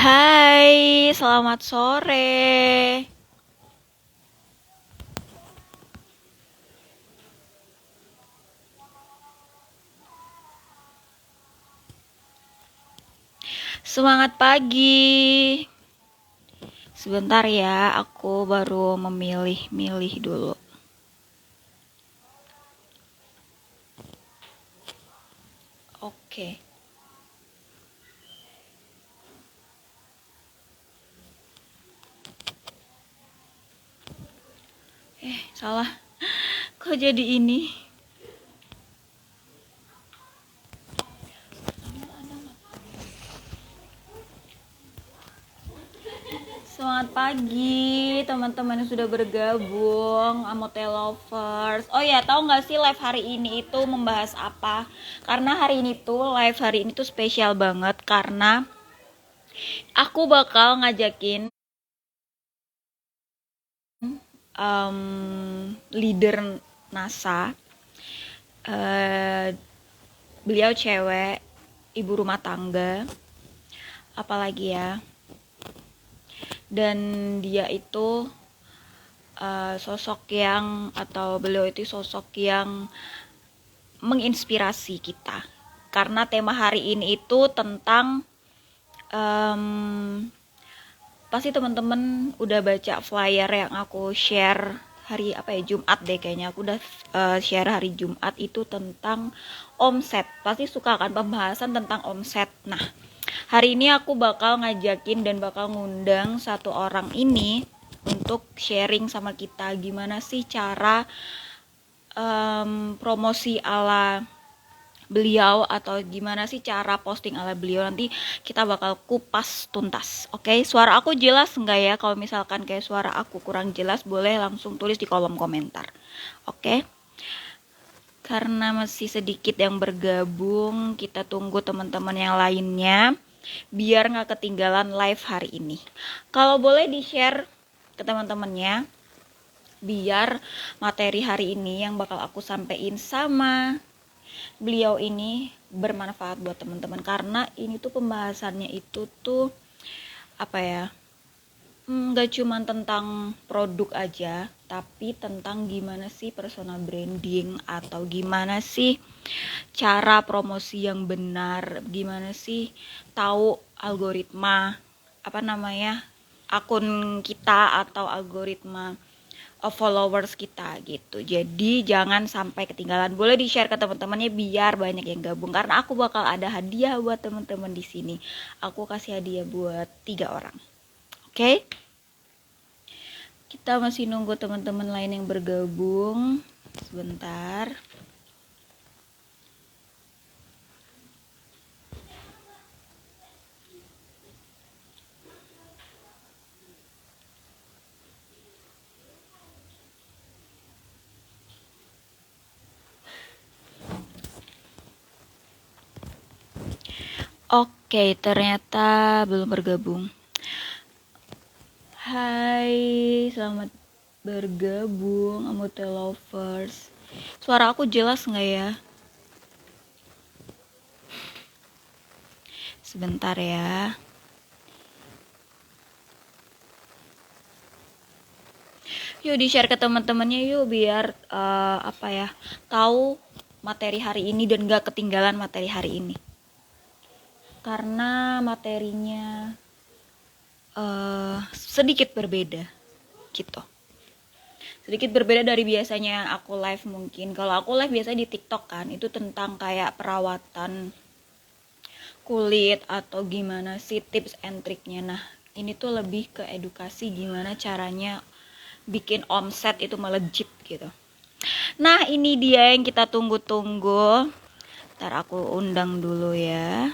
Hai, selamat sore. Semangat pagi. Sebentar ya, aku baru memilih-milih dulu. Oke. Salah. Kok jadi ini? Semangat pagi, teman-teman yang sudah bergabung, Amote Lovers. Oh ya, tahu nggak sih live hari ini itu membahas apa? Karena live hari ini tuh spesial banget karena aku bakal ngajakin leader NASA. eh Beliau cewek, ibu rumah tangga, apalagi ya. Dan dia itu beliau itu sosok yang menginspirasi kita. Karena tema hari ini itu tentang pasti teman-teman udah baca flyer yang aku share hari apa ya, Jumat deh kayaknya. Aku udah share hari Jumat itu tentang omset. Pasti suka kan pembahasan tentang omset. Nah, hari ini aku bakal ngajakin dan bakal ngundang satu orang ini untuk sharing sama kita gimana sih cara promosi ala beliau atau gimana sih cara posting ala beliau. Nanti kita bakal kupas tuntas. Oke, suara aku jelas enggak ya? Kalau misalkan kayak suara aku kurang jelas, boleh langsung tulis di kolom komentar. Oke, karena masih sedikit yang bergabung, kita tunggu teman-teman yang lainnya biar nggak ketinggalan live hari ini. Kalau boleh di-share ke teman-temannya biar materi hari ini yang bakal aku sampein sama beliau ini bermanfaat buat teman-teman, karena ini tuh pembahasannya itu tuh apa ya, nggak cuma tentang produk aja, tapi tentang gimana sih personal branding atau gimana sih cara promosi yang benar, gimana sih tahu algoritma apa namanya akun kita atau algoritma followers kita gitu. Jadi jangan sampai ketinggalan. Boleh di-share ke teman-temannya biar banyak yang gabung, karena aku bakal ada hadiah buat teman-teman di sini. Aku kasih hadiah buat 3 orang. Oke? Kita masih nunggu teman-teman lain yang bergabung. Sebentar. Oke, ternyata belum bergabung. Hai, selamat bergabung Amote Lovers. Suara aku jelas nggak ya? Sebentar ya. Yuk di-share ke teman-temannya yuk biar tahu materi hari ini dan gak ketinggalan materi hari ini. Karena materinya sedikit berbeda gitu. Sedikit berbeda dari biasanya aku live mungkin. Kalau aku live biasanya di TikTok kan, itu tentang kayak perawatan kulit atau gimana sih tips and triknya. Nah, ini tuh lebih ke edukasi gimana caranya bikin omset itu melejit gitu. Nah, ini dia yang kita tunggu-tunggu. Ntar aku undang dulu ya.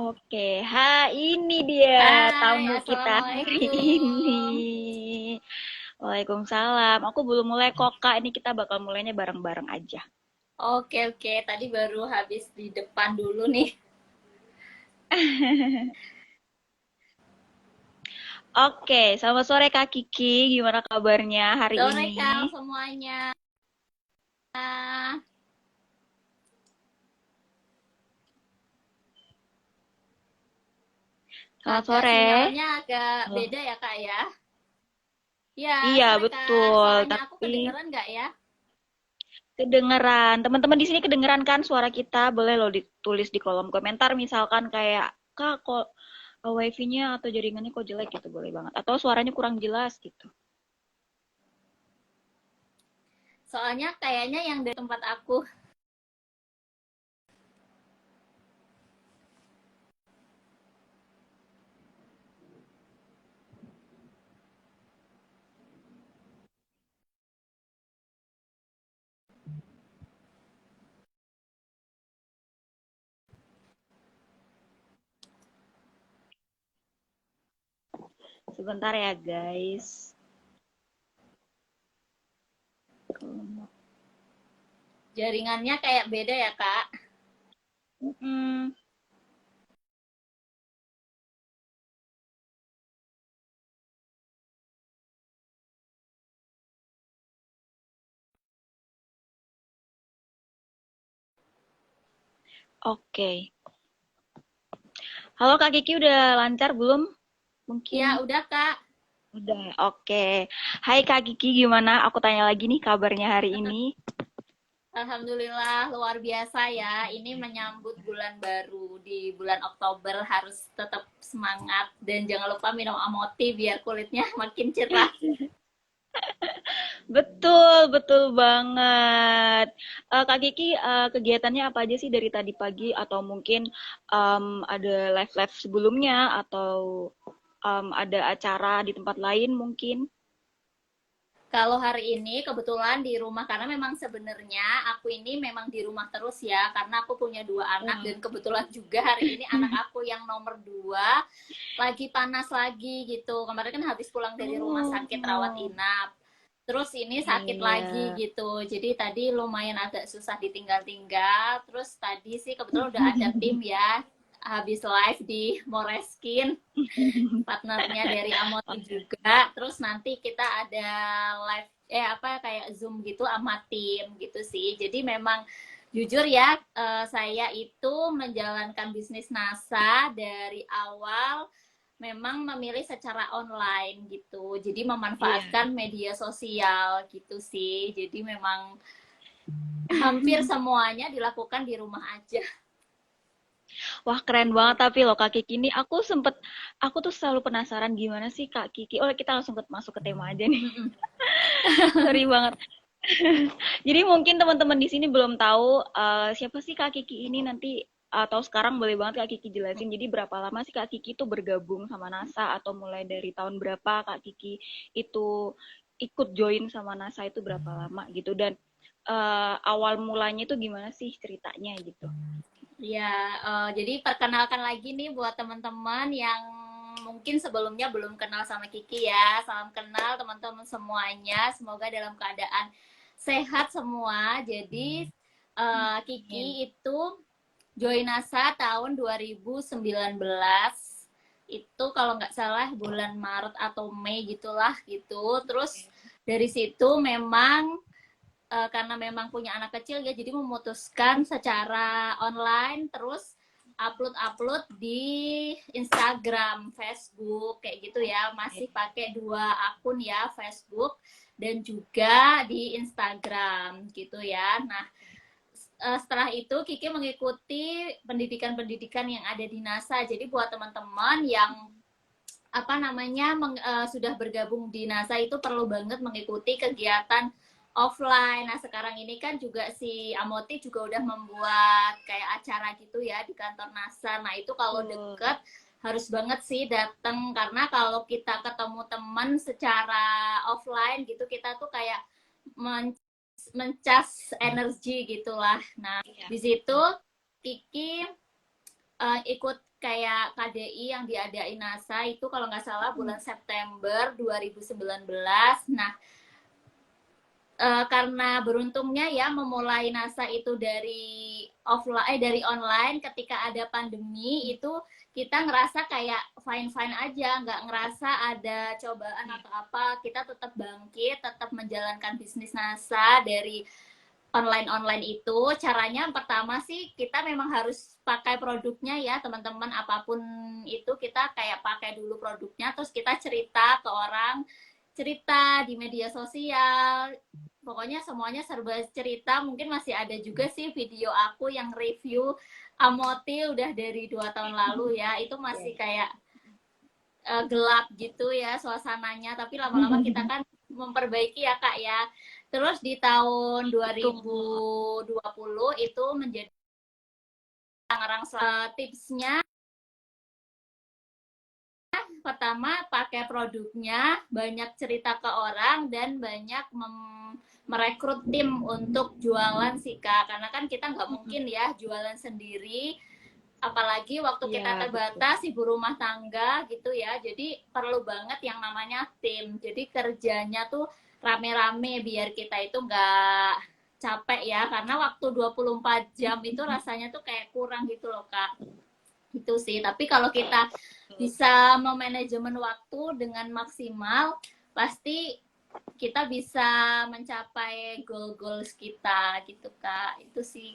Oke, ini dia Hai, tamu kita hari ini. Assalamualaikum. Waalaikumsalam. Aku belum mulai kok, Kak. Ini kita bakal mulainya bareng-bareng aja. Oke, oke. Tadi baru habis di depan dulu nih. Oke, selamat sore Kak Kiki. Gimana kabarnya hari Sore, ini? Kak, semuanya. Selamat Agak sore. sinyalnya agak Halo. beda ya, Kak ya? Ya, Iya, sore, Kak. betul. Suaranya aku Tapi kedengeran nggak ya? kedengeran. Teman-teman di sini kedengeran kan suara kita? Boleh loh ditulis di kolom komentar misalkan kayak, Kak, kok wifi-nya atau jaringannya kok jelek gitu, boleh banget. Atau suaranya kurang jelas gitu. Soalnya kayaknya yang dari tempat aku. Sebentar ya, guys. Jaringannya kayak beda ya, Kak? Mm-mm. Oke. Halo Kak Kiki, udah lancar belum? Mungkin Ya, udah, Kak. udah. Oke. Hai Kak Kiki, gimana? Aku tanya lagi nih kabarnya hari ini. Alhamdulillah, luar biasa ya. Ini menyambut bulan baru. Di bulan Oktober harus tetap semangat. Dan jangan lupa minum amoti biar kulitnya makin cerah. Betul, betul banget. Kak Kiki, kegiatannya apa aja sih dari tadi pagi? Atau mungkin ada live-live sebelumnya? Atau ada acara di tempat lain mungkin? Kalau hari ini kebetulan di rumah karena memang sebenarnya aku ini memang di rumah terus ya karena aku punya dua anak Wah. dan kebetulan juga hari ini anak aku yang nomor dua lagi panas lagi gitu. Kemarin kan habis pulang dari rumah sakit rawat Oh, inap. Terus ini sakit lagi iya. gitu. Jadi tadi lumayan agak susah ditinggal-tinggal. Terus tadi sih kebetulan udah ada tim ya habis live di Moreskin partnernya dari Amoti Oke. juga. Terus nanti kita ada live apa kayak Zoom gitu sama tim gitu sih. Jadi memang jujur ya saya itu menjalankan bisnis NASA dari awal memang memilih secara online gitu. Jadi Iya. memanfaatkan media sosial gitu sih. Jadi memang hampir semuanya dilakukan di rumah aja. Wah, keren banget Gitu. tapi loh Kak Kiki ini aku tuh selalu penasaran gimana sih Kak Kiki. Oh, kita langsung masuk ke tema aja nih. Mm-mm. Sorry banget. Jadi mungkin teman-teman di sini belum tahu siapa sih Kak Kiki ini nanti atau sekarang boleh banget Kak Kiki jelasin. Jadi berapa lama sih Kak Kiki itu bergabung sama NASA atau mulai dari tahun berapa Kak Kiki itu ikut join sama NASA itu berapa lama gitu dan awal mulanya itu gimana sih ceritanya gitu. Ya, jadi perkenalkan lagi nih buat teman-teman yang mungkin sebelumnya belum kenal sama Kiki ya. Salam kenal teman-teman semuanya. Semoga dalam keadaan sehat semua. Jadi Kiki Amin. itu join NASA tahun 2019. Itu kalau nggak salah bulan Maret atau Mei gitulah gitu. Terus dari situ memang karena memang punya anak kecil ya jadi memutuskan secara online terus upload di Instagram, Facebook kayak gitu ya masih pakai dua akun ya Facebook dan juga di Instagram gitu ya. Nah setelah itu Kiki mengikuti pendidikan-pendidikan yang ada di NASA. Jadi buat teman-teman yang apa namanya sudah bergabung di NASA itu perlu banget mengikuti kegiatan offline. Nah sekarang ini kan juga si Amoti juga udah membuat kayak acara gitu ya di kantor NASA. Nah itu kalau Betul. deket harus banget sih datang karena kalau kita ketemu teman secara offline gitu kita tuh kayak men mencas energi gitulah. Nah Iya. di situ Kiki ikut kayak KDI yang diadain NASA itu kalau nggak salah bulan September 2019. Nah, karena beruntungnya ya memulai NASA itu dari offline dari online ketika ada pandemi itu kita ngerasa kayak fine fine aja, nggak ngerasa ada cobaan atau apa, kita tetap bangkit, tetap menjalankan bisnis NASA dari online online itu. Caranya pertama sih kita memang harus pakai produknya ya teman-teman, apapun itu kita kayak pakai dulu produknya, terus kita cerita ke orang, cerita di media sosial, pokoknya semuanya serba cerita. Mungkin masih ada juga sih video aku yang review Amoti udah dari 2 tahun lalu ya, itu masih kayak gelap gitu ya suasananya, tapi lama-lama kita kan memperbaiki ya Kak ya. Terus di tahun Betul. 2020 itu menjadi orang-orang tipsnya pertama pakai produknya, banyak cerita ke orang, dan banyak merekrut tim untuk jualan sih Kak, karena kan kita nggak mungkin ya jualan sendiri, apalagi waktu kita Iya, betul. terbatas ibu rumah tangga gitu ya, jadi perlu banget yang namanya tim, jadi kerjanya tuh rame-rame biar kita itu nggak capek ya, karena waktu 24 jam itu rasanya tuh kayak kurang gitu loh Kak, itu sih. Tapi kalau kita bisa memanajemen waktu dengan maksimal, pasti kita bisa mencapai goal-goals kita gitu Kak, itu sih.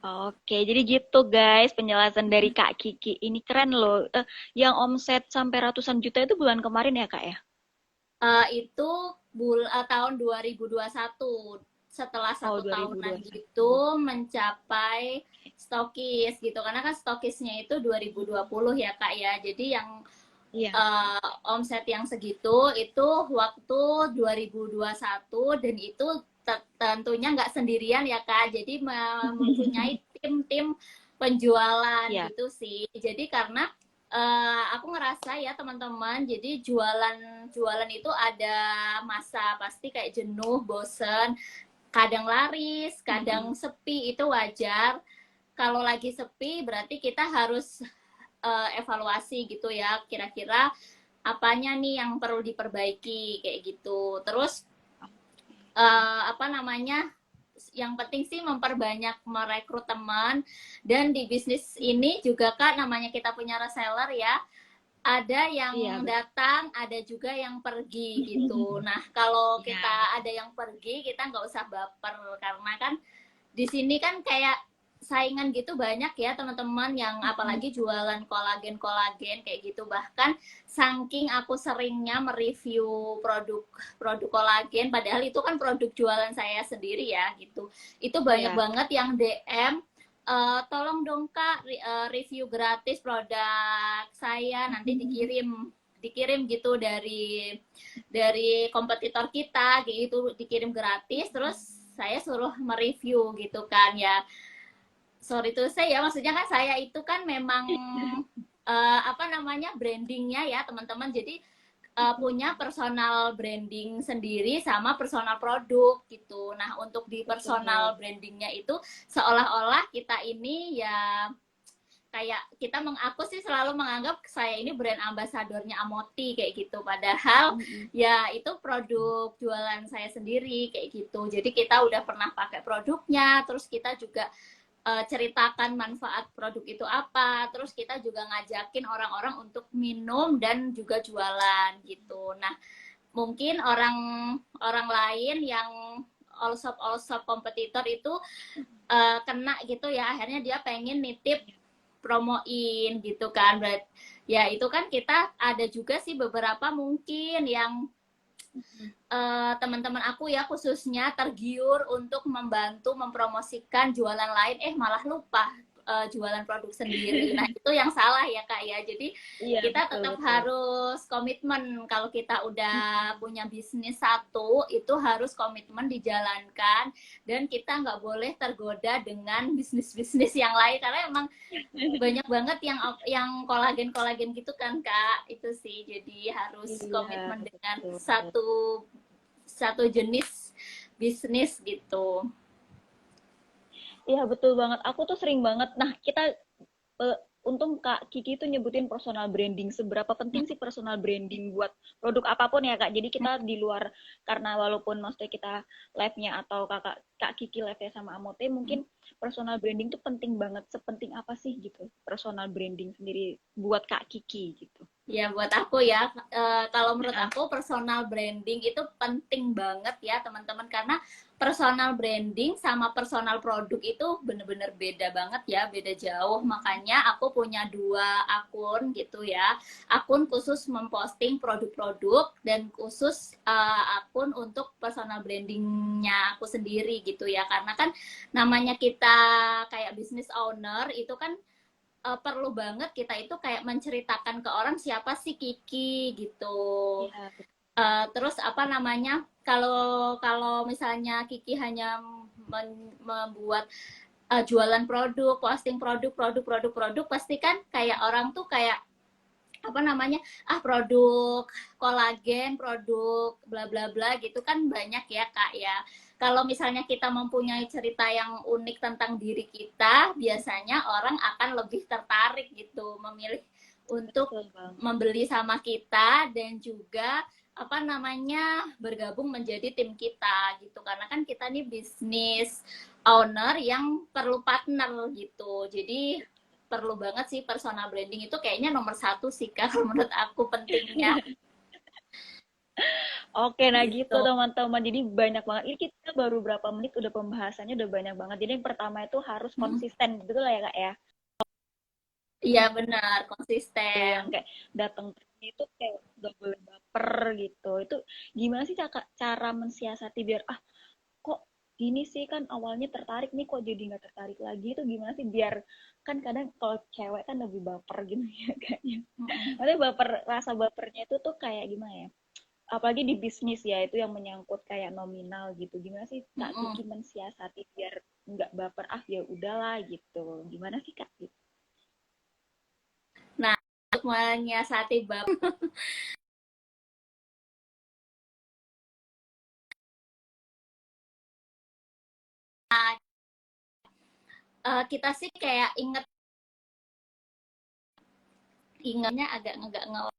Oke, jadi gitu guys penjelasan dari Kak Kiki. Ini keren loh. Yang omset sampai ratusan juta itu bulan kemarin ya Kak ya? Itu tahun 2021, setelah Oh, satu tahunan 2021. gitu mencapai stokis gitu, karena kan stokisnya itu 2020 ya Kak ya, jadi yang Iya. omset yang segitu itu waktu 2021, dan itu tentunya nggak sendirian ya Kak, jadi mempunyai tim-tim penjualan Iya. gitu sih. Jadi karena aku ngerasa ya teman-teman, jadi jualan itu ada masa pasti kayak jenuh, bosen, kadang laris, kadang sepi, itu wajar. Kalau lagi sepi berarti kita harus evaluasi gitu ya, kira-kira apanya nih yang perlu diperbaiki kayak gitu. Terus apa namanya, yang penting sih memperbanyak merekrut teman, dan di bisnis ini juga Kak namanya kita punya reseller ya, ada Iya, yang betul. datang, ada juga yang pergi gitu. Nah, kalau Iya, kita betul. ada yang pergi, kita nggak usah baper, karena kan di sini kan kayak saingan gitu banyak ya teman-teman, yang apalagi jualan kolagen-kolagen kayak gitu. Bahkan saking aku seringnya mereview produk kolagen, padahal itu kan produk jualan saya sendiri ya gitu. Itu banyak Iya. banget yang DM, tolong dong Kak review gratis produk saya, nanti dikirim gitu dari kompetitor kita gitu, dikirim gratis, terus saya suruh mereview gitu kan ya. Sorry tuh saya ya, maksudnya kan saya itu kan memang apa namanya, brandingnya ya teman-teman, jadi punya personal branding sendiri sama personal produk gitu. Nah, untuk di Betul. personal brandingnya itu seolah-olah kita ini ya kayak kita aku sih selalu menganggap saya ini brand ambasadornya Amoti kayak gitu, padahal Mm-mm. ya itu produk jualan saya sendiri kayak gitu. Jadi kita udah pernah pakai produknya, terus kita juga ceritakan manfaat produk itu apa, terus kita juga ngajakin orang-orang untuk minum dan juga jualan gitu. Nah, mungkin orang orang lain yang all shop kompetitor itu kena gitu ya, akhirnya dia pengen nitip promoin gitu kan. Ya itu kan kita ada juga sih beberapa mungkin yang teman-teman aku ya khususnya tergiur untuk membantu mempromosikan jualan lain, malah lupa jualan produk sendiri. Nah itu yang salah ya Kak ya. Jadi Iya, kita betul, tetap betul. harus komitmen, kalau kita udah punya bisnis satu itu harus komitmen dijalankan, dan kita nggak boleh tergoda dengan bisnis-bisnis yang lain, karena emang banyak banget yang kolagen kolagen gitu kan Kak, itu sih. Jadi harus Iya, komitmen dengan betul. satu satu jenis bisnis gitu. Iya, betul banget. Aku tuh sering banget. Nah, kita untung Kak Kiki tuh nyebutin personal branding. Seberapa penting sih personal branding buat produk apapun ya Kak. Jadi kita di luar, karena walaupun maksudnya kita live-nya atau Kak Kiki live-nya sama Amote, mungkin personal branding tuh penting banget. Sepenting apa sih gitu personal branding sendiri buat Kak Kiki gitu. Ya, buat aku ya, kalau menurut aku personal branding itu penting banget ya teman-teman, karena personal branding sama personal produk itu bener-bener beda banget ya, beda jauh. Makanya aku punya dua akun gitu ya, akun khusus memposting produk-produk dan khusus akun untuk personal brandingnya aku sendiri gitu ya. Karena kan namanya kita kayak business owner itu kan perlu banget kita itu kayak menceritakan ke orang siapa sih Kiki gitu. Iya, Terus apa namanya? Kalau kalau misalnya Kiki hanya membuat jualan produk, posting produk, pasti kan kayak orang tuh kayak apa namanya, produk kolagen, produk bla bla bla gitu kan banyak ya Kak ya. Kalau misalnya kita mempunyai cerita yang unik tentang diri kita, biasanya orang akan lebih tertarik gitu memilih untuk betul banget. membeli sama kita dan juga apa namanya bergabung menjadi tim kita gitu, karena kan kita nih bisnis owner yang perlu partner gitu, jadi perlu banget sih personal branding itu kayaknya nomor satu sih Kak menurut aku pentingnya Oke, nah gitu gitu. teman-teman. Jadi banyak banget. Ini kita baru berapa menit udah pembahasannya udah banyak banget. Jadi yang pertama itu harus konsisten, betul lah ya Kak ya. Iya benar, Itu konsisten. yang kayak datang itu kayak gak boleh baper gitu. Itu gimana sih cara mensiasati biar kok gini sih, kan awalnya tertarik nih kok jadi nggak tertarik lagi, itu gimana sih biar, kan kadang kalau cewek kan lebih baper gitu ya kayaknya. Mm-mm. Maksudnya baper, rasa bapernya itu tuh kayak gimana ya? Apalagi di bisnis ya, itu yang menyangkut kayak nominal gitu. Gimana sih Kak Mm-mm. Kiki mensiasati biar nggak baper, ya udahlah gitu. Gimana sih Kak? Nah, untuk menyiasati bab kita sih kayak ingatnya agak nggak nge-like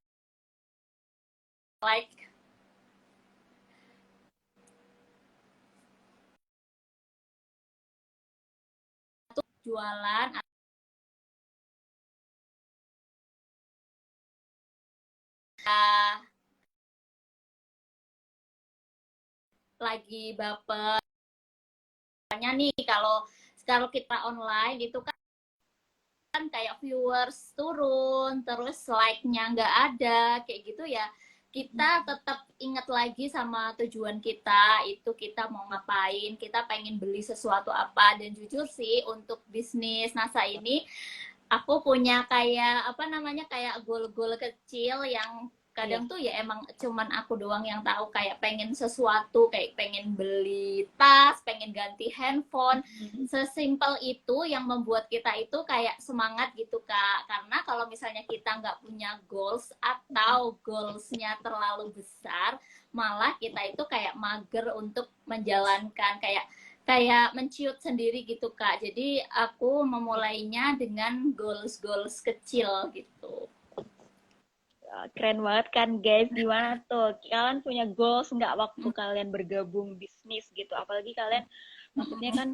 jualan lagi bapernya nih, kalau kalau kita online itu kan kayak viewers turun, terus like-nya nggak ada, kayak gitu ya. Kita tetap ingat lagi sama tujuan kita, itu kita mau ngapain, kita pengen beli sesuatu apa. Dan jujur sih, untuk bisnis NASA ini, aku punya kayak apa namanya kayak goal-goal kecil yang Iya. kadang tuh ya emang cuman aku doang yang tahu, kayak pengen sesuatu, kayak pengen beli tas, pengen ganti handphone, Mhm. sesimpel itu yang membuat kita itu kayak semangat gitu Kak, karena kalau misalnya kita nggak punya goals atau goalsnya terlalu besar, malah kita itu kayak mager untuk menjalankan, kayak kayak menciut sendiri gitu Kak. Jadi aku memulainya dengan goals-goals kecil gitu. Keren banget kan guys, gimana tuh kalian punya goals nggak waktu kalian bergabung bisnis gitu, apalagi kalian maksudnya kan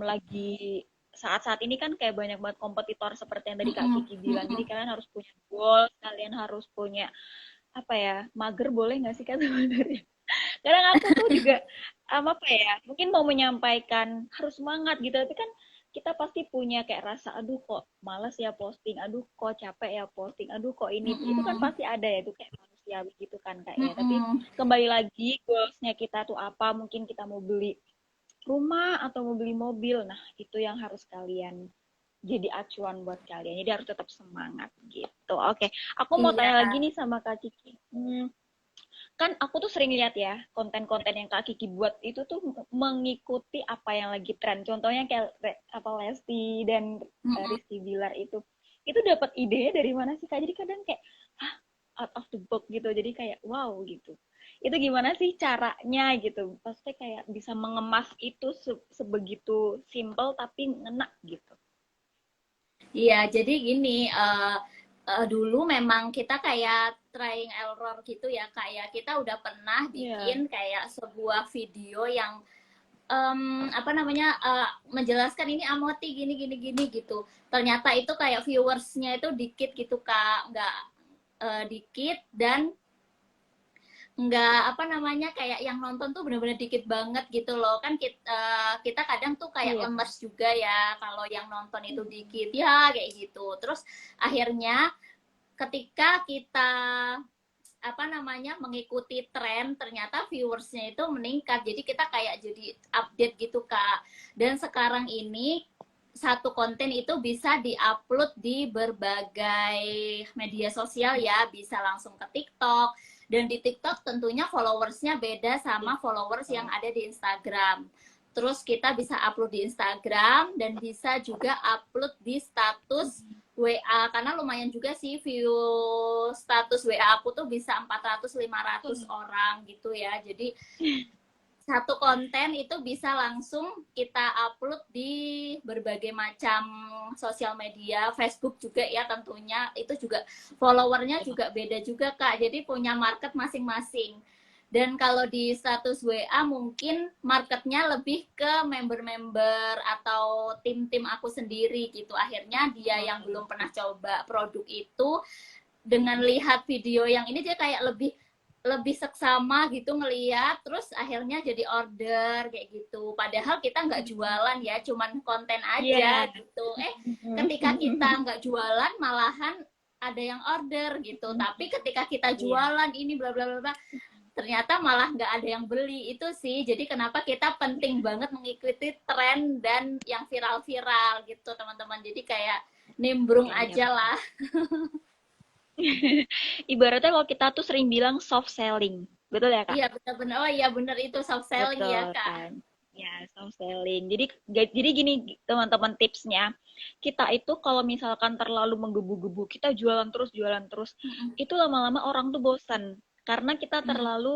lagi saat-saat ini kan kayak banyak banget kompetitor seperti yang tadi Kak Kiki bilang, jadi kalian harus punya goals, kalian harus punya apa ya, mager boleh nggak sih Kak sebenarnya. Kadang aku tuh juga apa ya, mungkin mau menyampaikan harus semangat gitu, tapi kan kita pasti punya kayak rasa, aduh kok malas ya posting, aduh kok capek ya posting, aduh kok ini, itu kan pasti ada ya, itu kayak manusiawi gitu kan Kak ya. Tapi kembali lagi goalsnya kita tuh apa, mungkin kita mau beli rumah atau mau beli mobil, nah itu yang harus kalian jadi acuan buat kalian, jadi harus tetap semangat gitu. Oke, aku mau Iya. tanya lagi nih sama Kak Kiki. Kan aku tuh sering lihat ya konten-konten yang Kak Kiki buat itu tuh mengikuti apa yang lagi tren. Contohnya kayak apa Lesti dan Rizky Bilar itu dapat idenya dari mana sih Kak? Jadi kadang kayak out of the box gitu. Jadi kayak wow gitu. Itu gimana sih caranya gitu? Pasti kayak bisa mengemas itu sebegitu simple tapi ngena gitu. Iya, jadi gini, dulu memang kita kayak trying error gitu ya, kayak kita udah pernah Iya. bikin kayak sebuah video yang apa namanya, menjelaskan ini amoti gini gini gini gitu. Ternyata itu kayak viewersnya itu dikit gitu Kak, nggak dikit, dan nggak apa namanya, kayak yang nonton tuh bener-bener dikit banget gitu loh kan. Kita kadang tuh kayak Iya. lemes juga ya kalau yang nonton itu dikit ya kayak gitu. Terus akhirnya ketika kita apa namanya mengikuti tren, ternyata viewersnya itu meningkat, jadi kita kayak jadi update gitu Kak. Dan sekarang ini satu konten itu bisa diupload di berbagai media sosial ya, bisa langsung ke TikTok, dan di TikTok tentunya followersnya beda sama followers yang ada di Instagram. Terus kita bisa upload di Instagram dan bisa juga upload di status WA, karena lumayan juga sih view status WA aku tuh bisa 400-500 orang gitu ya. Jadi satu konten itu bisa langsung kita upload di berbagai macam sosial media, Facebook juga ya tentunya, itu juga followernya juga beda juga Kak, jadi punya market masing-masing. Dan kalau di status WA mungkin marketnya lebih ke member-member atau tim-tim aku sendiri gitu, akhirnya dia yang belum pernah coba produk itu dengan lihat video yang ini dia kayak lebih lebih seksama gitu ngeliat, terus akhirnya jadi order kayak gitu. Padahal kita nggak jualan ya, cuman konten aja Iya. gitu. Ketika kita nggak jualan malahan ada yang order gitu. Tapi ketika kita Iya. jualan ini bla bla bla, ternyata malah nggak ada yang beli. Itu sih. Jadi kenapa kita penting banget mengikuti tren dan yang viral-viral gitu teman-teman. Jadi kayak nimbrung Iya, iya, aja betul. lah. Ibaratnya kalau kita tuh sering bilang soft selling. Betul ya, Kak? Iya benar-benar. Oh iya benar, itu soft selling ya Betul Kak. kan? Ya, soft selling. Jadi gini teman-teman tipsnya. Kita itu kalau misalkan terlalu menggebu-gebu, kita jualan terus, Mm-mm. itu lama-lama orang tuh bosan. Karena kita Mm-mm. terlalu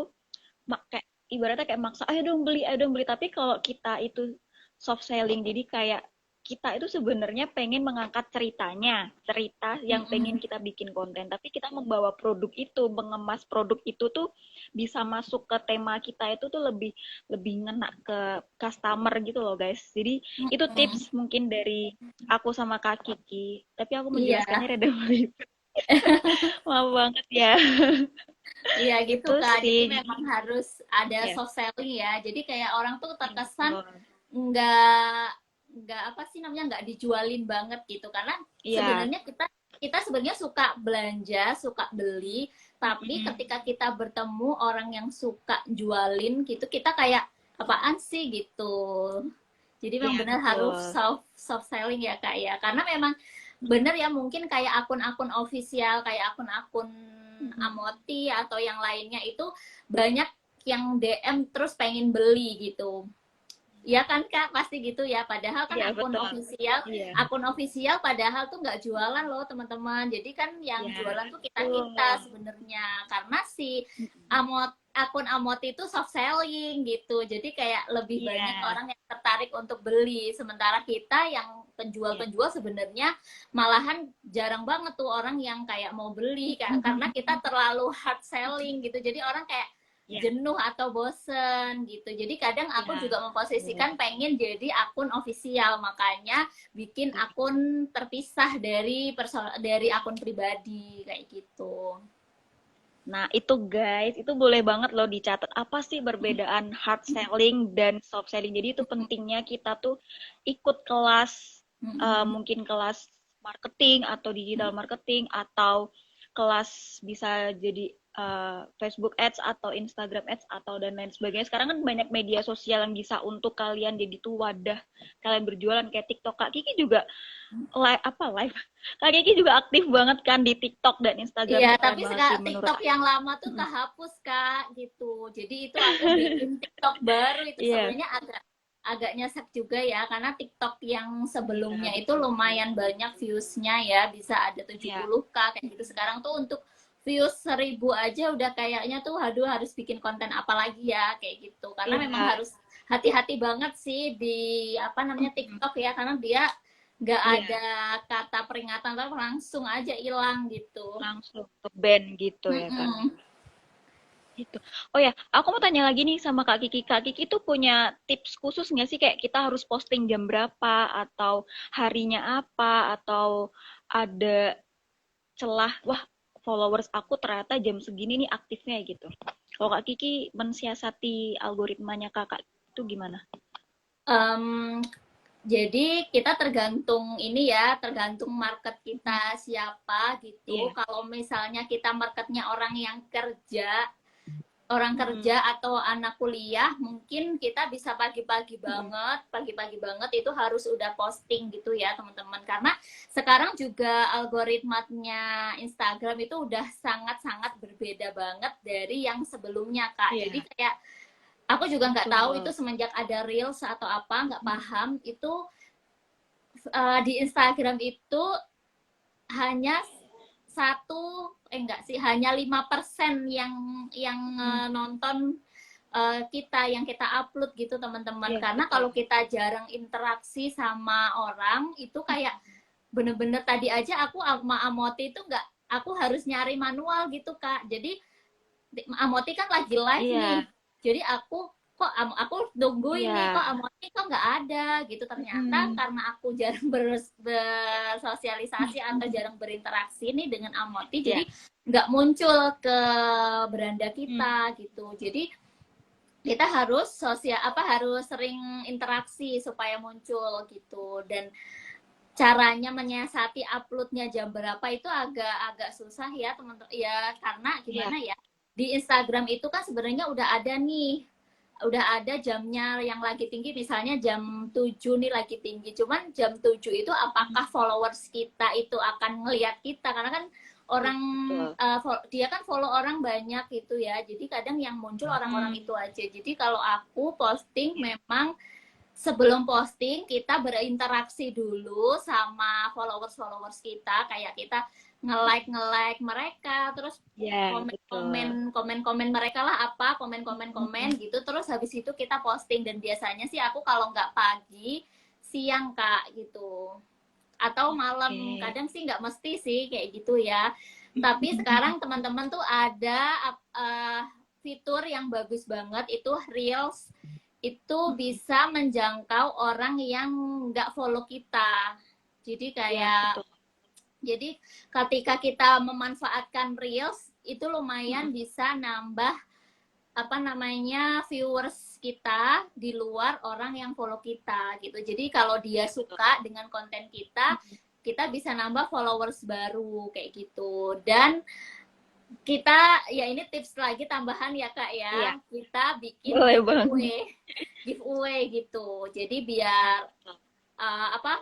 kayak ibaratnya kayak maksa, ayo dong beli. Tapi kalau kita itu soft selling, jadi kayak kita itu sebenarnya pengen mengangkat cerita yang pengen Mm-mm. kita bikin konten, tapi kita membawa produk itu, mengemas produk itu tuh bisa masuk ke tema kita itu tuh lebih lebih ngena ke customer gitu loh guys. Jadi itu Mm-mm. tips mungkin dari aku sama Kak Kiki, tapi aku Iya, menjelaskannya rada belibet. Maaf banget ya. iya gitu Itu Kak. sih Jadi jadi memang harus ada ya. soft selling ya. Jadi kayak orang tuh Iya, terkesan betul. nggak nggak apa sih namanya, nggak dijualin banget gitu. Karena Iya. sebenarnya kita kita sebenarnya suka belanja, suka beli, tapi Mm-mm. ketika kita bertemu orang yang suka jualin gitu, kita kayak apaan sih gitu. Jadi memang Iya, benar harus betul. soft soft selling ya Kak ya. Karena memang bener ya, mungkin kayak akun-akun official, kayak akun-akun Mm-mm. Amoti atau yang lainnya itu banyak yang DM terus pengen beli gitu. Ya kan Kak, pasti gitu ya. Padahal kan Iya, betul. Iya. akun official padahal tuh nggak jualan loh teman-teman. Jadi kan yang Iya, jualan tuh kita kita betul. sebenarnya. Karena si Mm-mm. akun Amot itu soft selling gitu. Jadi kayak lebih banyak Iya. orang yang tertarik untuk beli. Sementara kita yang Iya. penjual-penjual sebenarnya malahan jarang banget tuh orang yang kayak mau beli, karena kita terlalu hard selling gitu. Jadi orang kayak Iya. jenuh atau bosen gitu. Jadi kadang aku Iya. juga Betul. memposisikan pengen jadi akun official, makanya bikin akun terpisah dari akun pribadi kayak gitu. Nah, itu guys, itu boleh banget loh dicatat. Apa sih perbedaan hard selling dan soft selling? Jadi itu pentingnya kita tuh ikut kelas, mungkin kelas marketing atau digital marketing atau kelas bisa jadi Facebook Ads atau Instagram Ads atau dan lain sebagainya. Sekarang kan banyak media sosial yang bisa untuk kalian jadi tuh wadah kalian berjualan kayak TikTok. Kak Kiki juga live Kak Kiki juga aktif banget kan di TikTok dan Instagram Iya, tuh keren tapi banget sih sekarang menurut TikTok aku. yang lama tuh kehapus Kak gitu. Jadi itu aku bikin TikTok baru, itu Iya, sebenarnya agak agak nyesek juga ya, karena TikTok yang iya sebelumnya itu betul. lumayan banyak views-nya ya, bisa ada Iya, 70K kayak gitu. Sekarang tuh untuk views 1000 aja udah kayaknya tuh aduh harus bikin konten apa lagi ya kayak gitu. Karena memang iya, harus hati-hati banget sih di apa namanya TikTok ya, karena dia nggak Iya, ada kata peringatan, tapi langsung aja hilang gitu. langsung ke band gitu ya Kak. Mm-mm. Gitu. Oh ya, aku mau tanya lagi nih sama Kak Kiki. Kak Kiki tuh punya tips khusus nggak sih kayak kita harus posting jam berapa atau harinya apa atau ada celah, wah followers aku ternyata jam segini nih aktifnya gitu. Kalau Kak Kiki mensiasati algoritmanya Kakak itu gimana? Em, jadi kita tergantung ini ya, tergantung market kita siapa gitu. Iya. Kalau misalnya kita marketnya orang Mm-mm. kerja atau anak kuliah, mungkin kita bisa Mm-mm. pagi-pagi banget itu harus udah posting gitu ya teman-teman. Karena sekarang juga algoritmanya Instagram itu udah sangat-sangat berbeda banget dari yang sebelumnya Kak. Jadi Iya, kayak aku juga nggak tahu itu betul. semenjak ada Reels atau apa, nggak Mm. paham itu di Instagram itu hanya satu enggak sih hanya 5% yang Mm. nonton kita yang kita upload gitu teman-teman, Iya, karena betul. kalau kita jarang interaksi sama orang itu kayak bener-bener tadi aja aku sama Amoti itu nggak, aku harus nyari manual gitu Kak. Jadi Amoti kan lagi live nih, Iya, jadi aku nungguin nih kok iya. Amoti kok nggak ada gitu. Ternyata Mm-mm. karena aku jarang bersosialisasi atau jarang berinteraksi nih dengan Amoti, jadi Iya. nggak muncul ke beranda Mm. kita gitu. Jadi kita harus harus sering interaksi supaya muncul gitu. Dan caranya menyiasati uploadnya jam berapa itu agak-agak susah ya teman-teman ya, karena Iya, gimana ya, di Instagram itu kan sebenarnya udah ada jamnya yang lagi tinggi, misalnya jam 7 nih lagi tinggi, cuman jam 7 itu apakah followers kita itu akan ngelihat kita, karena kan iya, orang betul. dia kan follow orang banyak gitu ya, jadi kadang yang muncul orang-orang Mm. itu aja. Jadi kalau aku posting Iya. memang sebelum posting kita berinteraksi dulu sama followers-followers kita, kayak kita nge-like mereka, terus Iya, betul. komen-komen mereka lah, apa komen-komen gitu, terus habis itu kita posting. Dan biasanya sih aku kalau nggak pagi, siang Kak gitu, atau malam, Oke. kadang sih nggak mesti sih kayak gitu ya. Tapi sekarang teman-teman tuh ada fitur yang bagus banget, itu Reels, itu bisa menjangkau orang yang nggak follow kita. Jadi Iya, kayak, betul. jadi ketika kita memanfaatkan Reels itu lumayan Mm. bisa nambah apa namanya viewers kita di luar orang yang follow kita gitu. Jadi kalau dia Iya, betul. suka dengan konten kita, kita bisa nambah followers baru kayak gitu. Dan kita ya, ini tips lagi tambahan ya Kak Iya, ya, kita bikin boleh banget. giveaway gitu. Jadi Iya, biar betul. apa,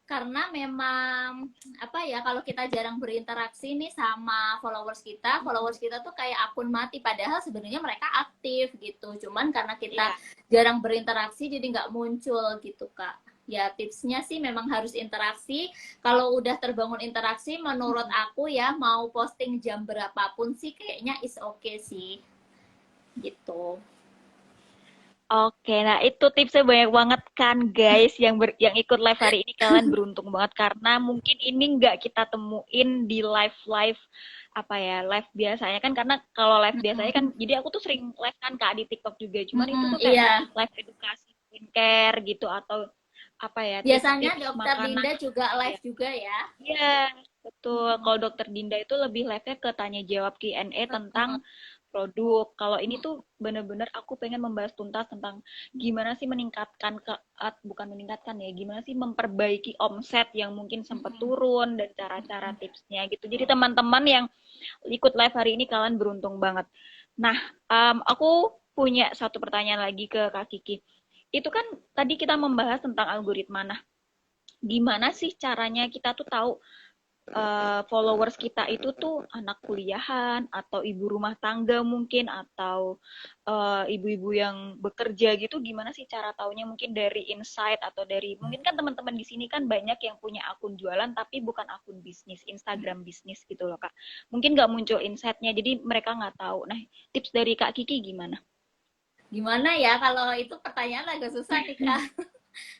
karena memang apa ya, kalau kita jarang berinteraksi nih sama followers kita tuh kayak akun mati, padahal sebenarnya mereka aktif gitu, cuman karena kita Iya. jarang berinteraksi jadi nggak muncul gitu Kak. Ya tipsnya sih memang harus interaksi. Kalau udah terbangun interaksi, menurut aku ya mau posting jam berapapun sih kayaknya is okay sih gitu. Oke, nah itu tipsnya banyak banget kan guys yang ikut live hari ini kalian beruntung banget karena mungkin ini nggak kita temuin di live live apa ya live biasanya kan karena kalau live biasanya kan jadi aku tuh sering live kan Kak di TikTok juga cuman itu tuh kayak Iya, live edukasi skincare gitu atau apa ya biasanya tips-tips dokter makanan. Dinda juga Ya. live juga ya. Iya, betul. Kalau Dokter Dinda itu lebih live-nya ke tanya jawab Q&A tentang produk. Kalau ini tuh bener-bener aku pengen membahas tuntas tentang gimana sih meningkatkan bukan meningkatkan ya, gimana sih memperbaiki omset yang mungkin sempat turun dan cara-cara tipsnya gitu. Jadi teman-teman yang ikut live hari ini kalian beruntung banget. Nah, aku punya satu pertanyaan lagi ke Kak Kiki. Itu kan tadi kita membahas tentang algoritma. Nah, gimana sih caranya kita tuh tahu followers kita itu tuh anak kuliahan atau ibu rumah tangga mungkin atau ibu-ibu yang bekerja gitu gimana sih cara taunya mungkin dari insight atau dari mungkin kan teman-teman di sini kan banyak yang punya akun jualan tapi bukan akun bisnis Instagram bisnis gitu loh Kak mungkin nggak muncul insightnya jadi mereka nggak tahu nah tips dari Kak Kiki gimana. Gimana ya, kalau itu pertanyaan agak susah nih Kak.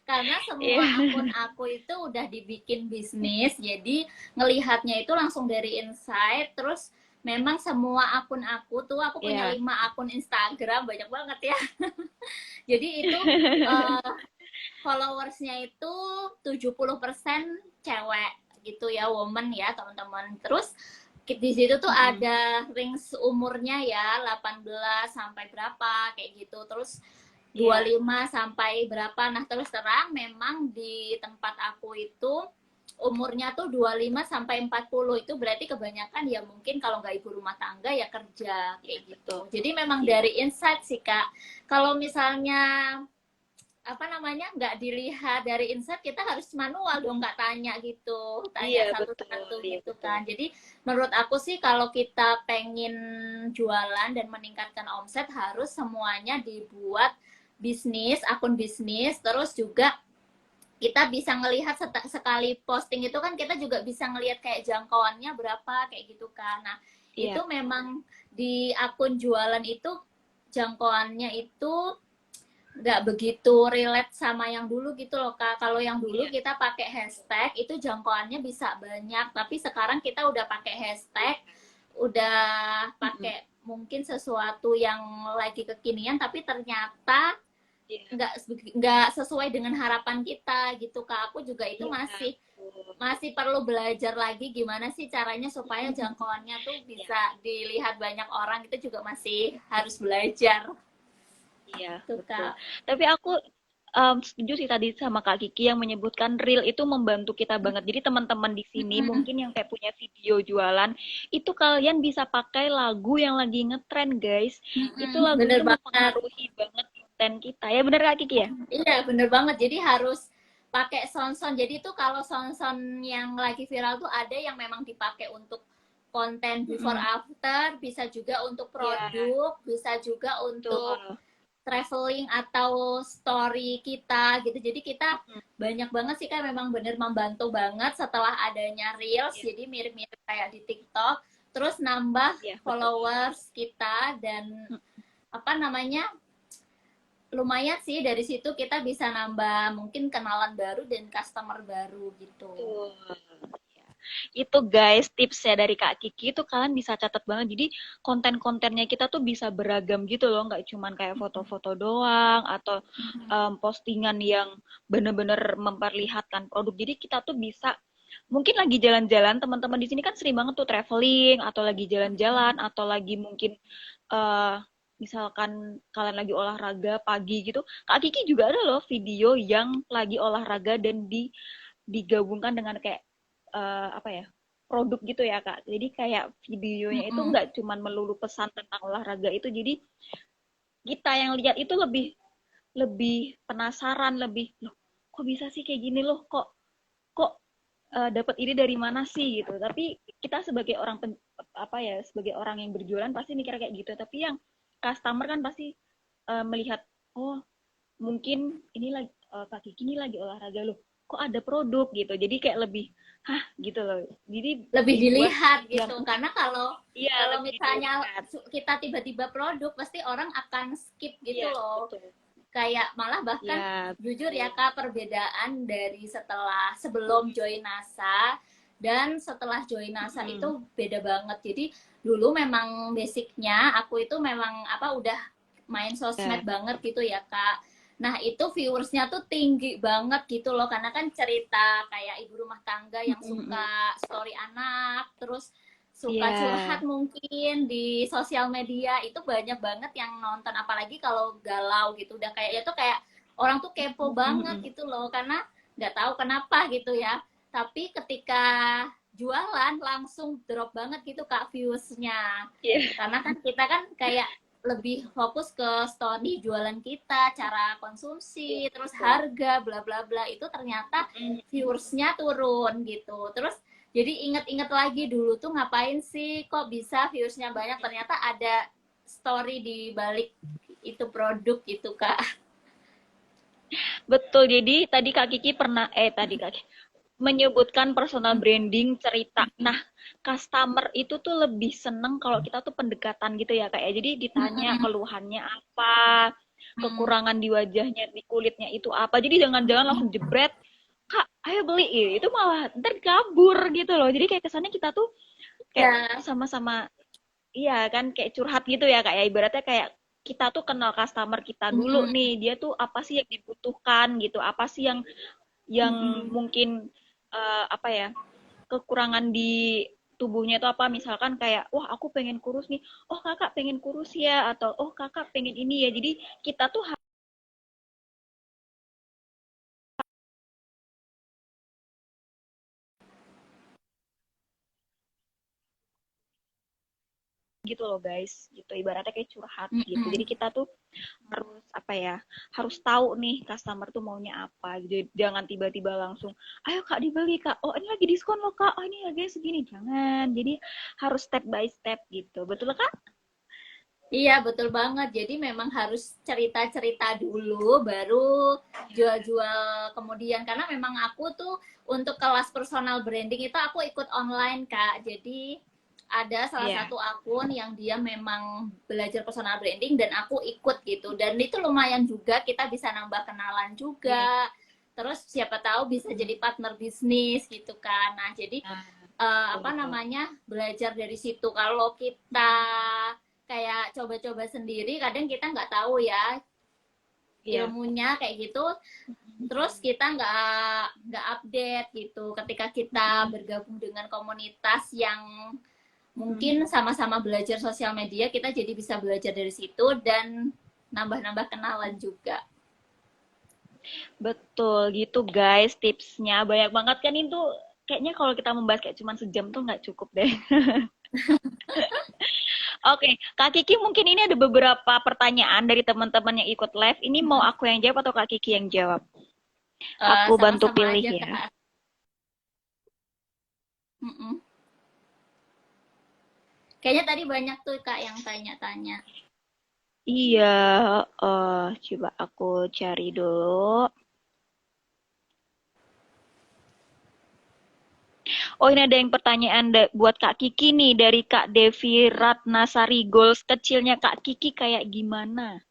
Karena semua Iya. akun aku itu udah dibikin bisnis, jadi ngelihatnya itu langsung dari insight. Terus memang semua akun aku punya Iya. 5 akun Instagram, banyak banget ya. Jadi itu uh, followersnya itu 70% cewek gitu ya, woman ya teman-teman. Terus di situ tuh Mm-mm. ada range umurnya ya 18 sampai berapa kayak gitu. Terus Iya. 25 sampai berapa. Nah, terus terang memang di tempat aku itu umurnya tuh 25 sampai 40. Itu berarti kebanyakan ya mungkin kalau nggak ibu rumah tangga ya kerja Iya, kayak betul. gitu. Jadi memang Iya. dari insight sih Kak. Kalau misalnya apa namanya nggak dilihat dari insight, kita harus manual dong Mm-mm. Kak, tanya gitu, tanya Iya, betul. satu-satu Iya, gitu betul. kan. Jadi menurut aku sih kalau kita pengen jualan dan meningkatkan omset, harus semuanya dibuat bisnis, akun bisnis. Terus juga kita bisa ngelihat sekali posting itu kan, kita juga bisa ngelihat kayak jangkauannya berapa kayak gitu kan. Nah, itu Iya. memang di akun jualan itu jangkauannya itu nggak begitu relate sama yang dulu gitu loh Kak. Kalau yang dulu Iya. kita pakai hashtag itu jangkauannya bisa banyak, tapi sekarang kita udah pakai hashtag, udah Mm-mm. pakai mungkin sesuatu yang lagi kekinian, tapi ternyata Iya. nggak nggak sesuai dengan harapan kita gitu Kak. Aku juga itu Iya, masih betul. masih perlu belajar lagi gimana sih caranya supaya jangkauannya tuh Iya. bisa dilihat banyak orang, itu juga masih harus belajar Iya, tuh betul. Kak. Tapi aku setuju sih tadi sama Kak Kiki yang menyebutkan reel itu membantu kita banget. Jadi teman-teman di sini Mm-mm. mungkin yang kayak punya video jualan, itu kalian bisa pakai lagu yang lagi ngetren, guys. Itu lagu Bener itu banget. mempengaruhi banget konten kita. Ya bener Kak Kiki ya? Iya, bener banget. Jadi harus pakai sound-sound. Jadi tuh kalau sound-sound yang lagi viral tuh ada yang memang dipakai untuk konten before Mm-mm. after, bisa juga untuk Iya, produk, bisa juga untuk betul. traveling atau story kita gitu. Jadi kita Mm-mm. banyak banget sih kan, memang bener membantu banget setelah adanya Reels. Iya, Jadi mirip-mirip kayak di TikTok. Terus nambah iya, betul. followers kita dan apa namanya, lumayan sih, dari situ kita bisa nambah mungkin kenalan baru dan customer baru gitu. Betul. Ya. Itu guys tipsnya dari Kak Kiki itu kalian bisa catat banget. Jadi konten-kontennya kita tuh bisa beragam gitu loh, nggak cuman kayak foto-foto doang atau postingan yang bener-bener memperlihatkan produk. Jadi kita tuh bisa mungkin lagi jalan-jalan, teman-teman di sini kan sering banget tuh traveling atau lagi jalan-jalan atau lagi mungkin eh misalkan kalian lagi olahraga pagi gitu. Kak Kiki juga ada loh video yang lagi olahraga dan digabungkan dengan kayak apa ya, produk gitu ya Kak. Jadi kayak videonya itu Mm-mm. nggak cuman melulu pesan tentang olahraga itu, jadi kita yang lihat itu lebih lebih penasaran, lebih loh kok bisa sih kayak gini, loh kok kok dapat ini dari mana sih gitu. Tapi kita sebagai orang apa ya, sebagai orang yang berjualan pasti mikir kayak gitu. Tapi yang customer kan pasti melihat, oh mungkin ini lagi Kak Kiki ini lagi olahraga loh, kok ada produk gitu, jadi kayak lebih hah gitu loh, jadi Lebih dibuat dilihat yang gitu, karena kalau iya kalau lebih misalnya dilihat. kita tiba-tiba produk, pasti orang akan skip gitu Iya, loh. betul. Kayak malah bahkan Ya, jujur ya betul. Kak, perbedaan dari setelah sebelum join NASA dan setelah join NASA itu Mm-mm. beda banget. Jadi dulu memang basicnya aku itu memang apa, udah main sosmed Ya. banget gitu ya Kak. Nah itu viewersnya tuh tinggi banget gitu loh, karena kan cerita kayak ibu rumah tangga yang Mm-mm. suka story anak, terus suka Iya. curhat mungkin di sosial media, itu banyak banget yang nonton. Apalagi kalau galau gitu, udah kayak itu kayak orang tuh kepo banget Mm-mm. gitu loh, karena nggak tahu kenapa gitu ya. Tapi ketika jualan langsung drop banget gitu Kak viewsnya, Iya. karena kan kita kan kayak lebih fokus ke story jualan kita, cara Iya, konsumsi, terus betul. harga, bla bla bla, itu ternyata Mm-mm. viewersnya turun gitu. Terus jadi inget-inget lagi dulu tuh ngapain sih kok bisa viewersnya banyak, ternyata ada story di balik itu produk gitu Kak. Betul, jadi tadi Kak Kiki pernah tadi Kak Kiki menyebutkan personal branding cerita. Nah, customer itu tuh lebih seneng kalau kita tuh pendekatan gitu ya Kak ya. Jadi ditanya keluhannya apa, Hmm. kekurangan di wajahnya, di kulitnya itu apa. Jadi jangan-jangan langsung jebret, Kak, ayo beli. Itu malah ntar kabur gitu loh. Jadi kayak kesannya kita tuh kayak Ya. sama-sama, iya kan, kayak curhat gitu ya Kak ya. Ibaratnya kayak kita tuh kenal customer kita dulu Mm-mm. nih. Dia tuh apa sih yang dibutuhkan gitu. Apa sih yang Mm-mm. mungkin apa ya, kekurangan di tubuhnya itu apa, misalkan kayak wah aku pengen kurus nih, oh kakak pengen kurus ya, atau oh kakak pengen ini ya. Jadi kita tuh gitu loh guys, gitu ibaratnya kayak curhat gitu. Jadi Mm-mm. kita tuh harus apa ya, harus tahu nih customer tuh maunya apa gitu. Jangan tiba-tiba langsung ayo kak dibeli kak, oh ini lagi diskon loh kak, oh ini harganya segini, jangan. Jadi harus step by step gitu, betul kak? Iya, betul banget. Jadi memang harus cerita-cerita dulu, baru jual-jual kemudian. Karena memang aku tuh untuk kelas personal branding itu aku ikut online, Kak. Jadi ada salah Iya. satu akun yang dia memang belajar personal branding dan aku ikut gitu. Dan itu lumayan juga, kita bisa nambah kenalan Iya. juga. Terus siapa tahu bisa jadi partner bisnis gitu kan. Nah, jadi Nah, betul apa betul. namanya, belajar dari situ. Kalau kita kayak coba-coba sendiri, kadang kita nggak tahu ya Iya. ilmunya kayak gitu, terus kita nggak update gitu. Ketika kita bergabung dengan komunitas yang mungkin sama-sama belajar sosial media, kita jadi bisa belajar dari situ dan nambah-nambah kenalan juga. Betul gitu guys, tipsnya banyak banget kan itu. Kayaknya kalau kita membahas kayak cuma sejam tuh nggak cukup deh. Oke, Kak Kiki mungkin ini ada beberapa pertanyaan dari teman-teman yang ikut live. Ini mau aku yang jawab atau Kak Kiki yang jawab? Aku bantu Sama-sama pilih aja ya. Kak. Mm-mm. Kayaknya tadi banyak tuh Kak yang tanya-tanya. Iya, coba aku cari dulu. Oh, ini ada yang pertanyaan buat Kak Kiki nih dari Kak Devi Ratnasari. Goals kecilnya Kak Kiki kayak gimana?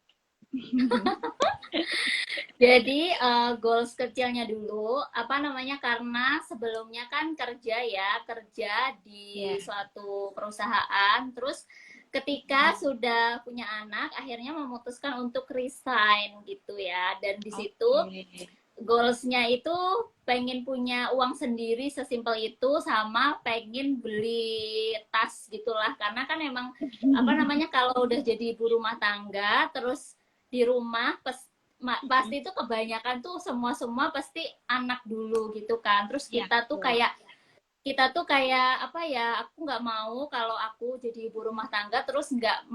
Jadi goals kecilnya dulu, apa namanya, karena sebelumnya kan kerja ya, kerja Ya. di suatu perusahaan, terus ketika sudah punya anak, akhirnya memutuskan untuk resign gitu ya. Dan di situ Oke. goalsnya itu pengen punya uang sendiri sesimpel itu, sama pengen beli tas gitulah. Karena kan emang apa namanya, kalau udah jadi ibu rumah tangga, terus di rumah pasti itu kebanyakan tuh semua pasti anak dulu gitu kan. Terus Ya, betul. kita tuh kayak apa ya, aku nggak mau kalau aku jadi ibu rumah tangga terus nggak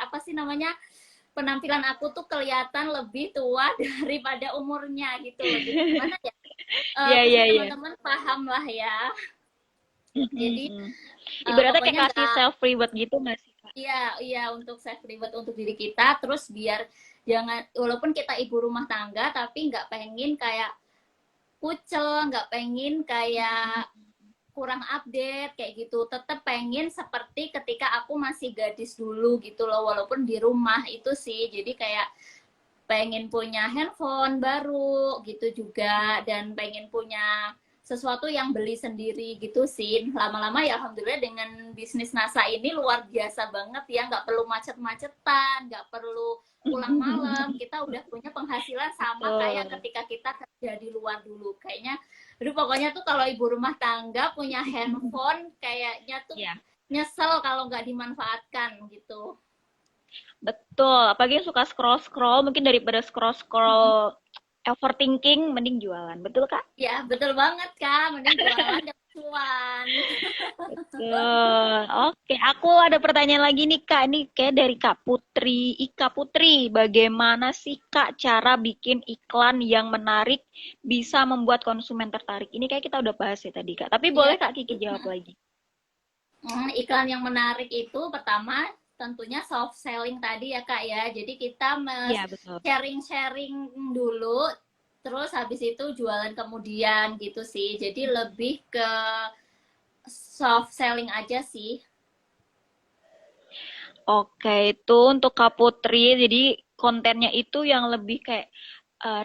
apa sih namanya, penampilan aku tuh kelihatan lebih tua daripada umurnya gitu loh. Jadi gimana ya? Iya, Pasti iya, iya. teman-teman paham lah ya. Jadi Ibaratnya pokoknya kayak kasih nggak, self reward gitu nggak sih, Kak? iya iya, untuk self reward untuk diri kita, terus biar jangan, walaupun kita ibu rumah tangga tapi nggak pengen kayak kucel, nggak pengen kayak kurang update kayak gitu, tetap pengen seperti ketika aku masih gadis dulu gitu loh, walaupun di rumah itu sih. Jadi kayak pengen punya handphone baru gitu juga, dan pengen punya sesuatu yang beli sendiri gitu sih. Lama-lama ya alhamdulillah dengan bisnis NASA ini luar biasa banget ya, nggak perlu macet-macetan, nggak perlu pulang malam, kita udah punya penghasilan sama kayak Betul. ketika kita kerja di luar dulu kayaknya. Aduh, pokoknya tuh kalau ibu rumah tangga punya handphone kayaknya tuh Ya, nyesel kalau nggak dimanfaatkan gitu. betul. Apalagi yang suka scroll-scroll, mungkin daripada scroll-scroll overthinking, mending jualan. Betul, Kak? Ya, betul banget Kak, mending jualan dapat cuan. Betul. Oke, aku ada pertanyaan lagi nih, Kak. Ini kayak dari Kak Putri. Ika Putri, bagaimana sih, Kak, cara bikin iklan yang menarik bisa membuat konsumen tertarik? Ini kayak kita udah bahas ya tadi, Kak. Tapi Iya, boleh Kak Kiki jawab lagi. iklan yang menarik itu pertama tentunya soft selling tadi ya Kak ya. Jadi kita Iya, betul. sharing-sharing dulu, terus habis itu jualan kemudian gitu sih. Jadi lebih ke soft selling aja sih. Oke, itu untuk Kak Putri. Jadi kontennya itu yang lebih kayak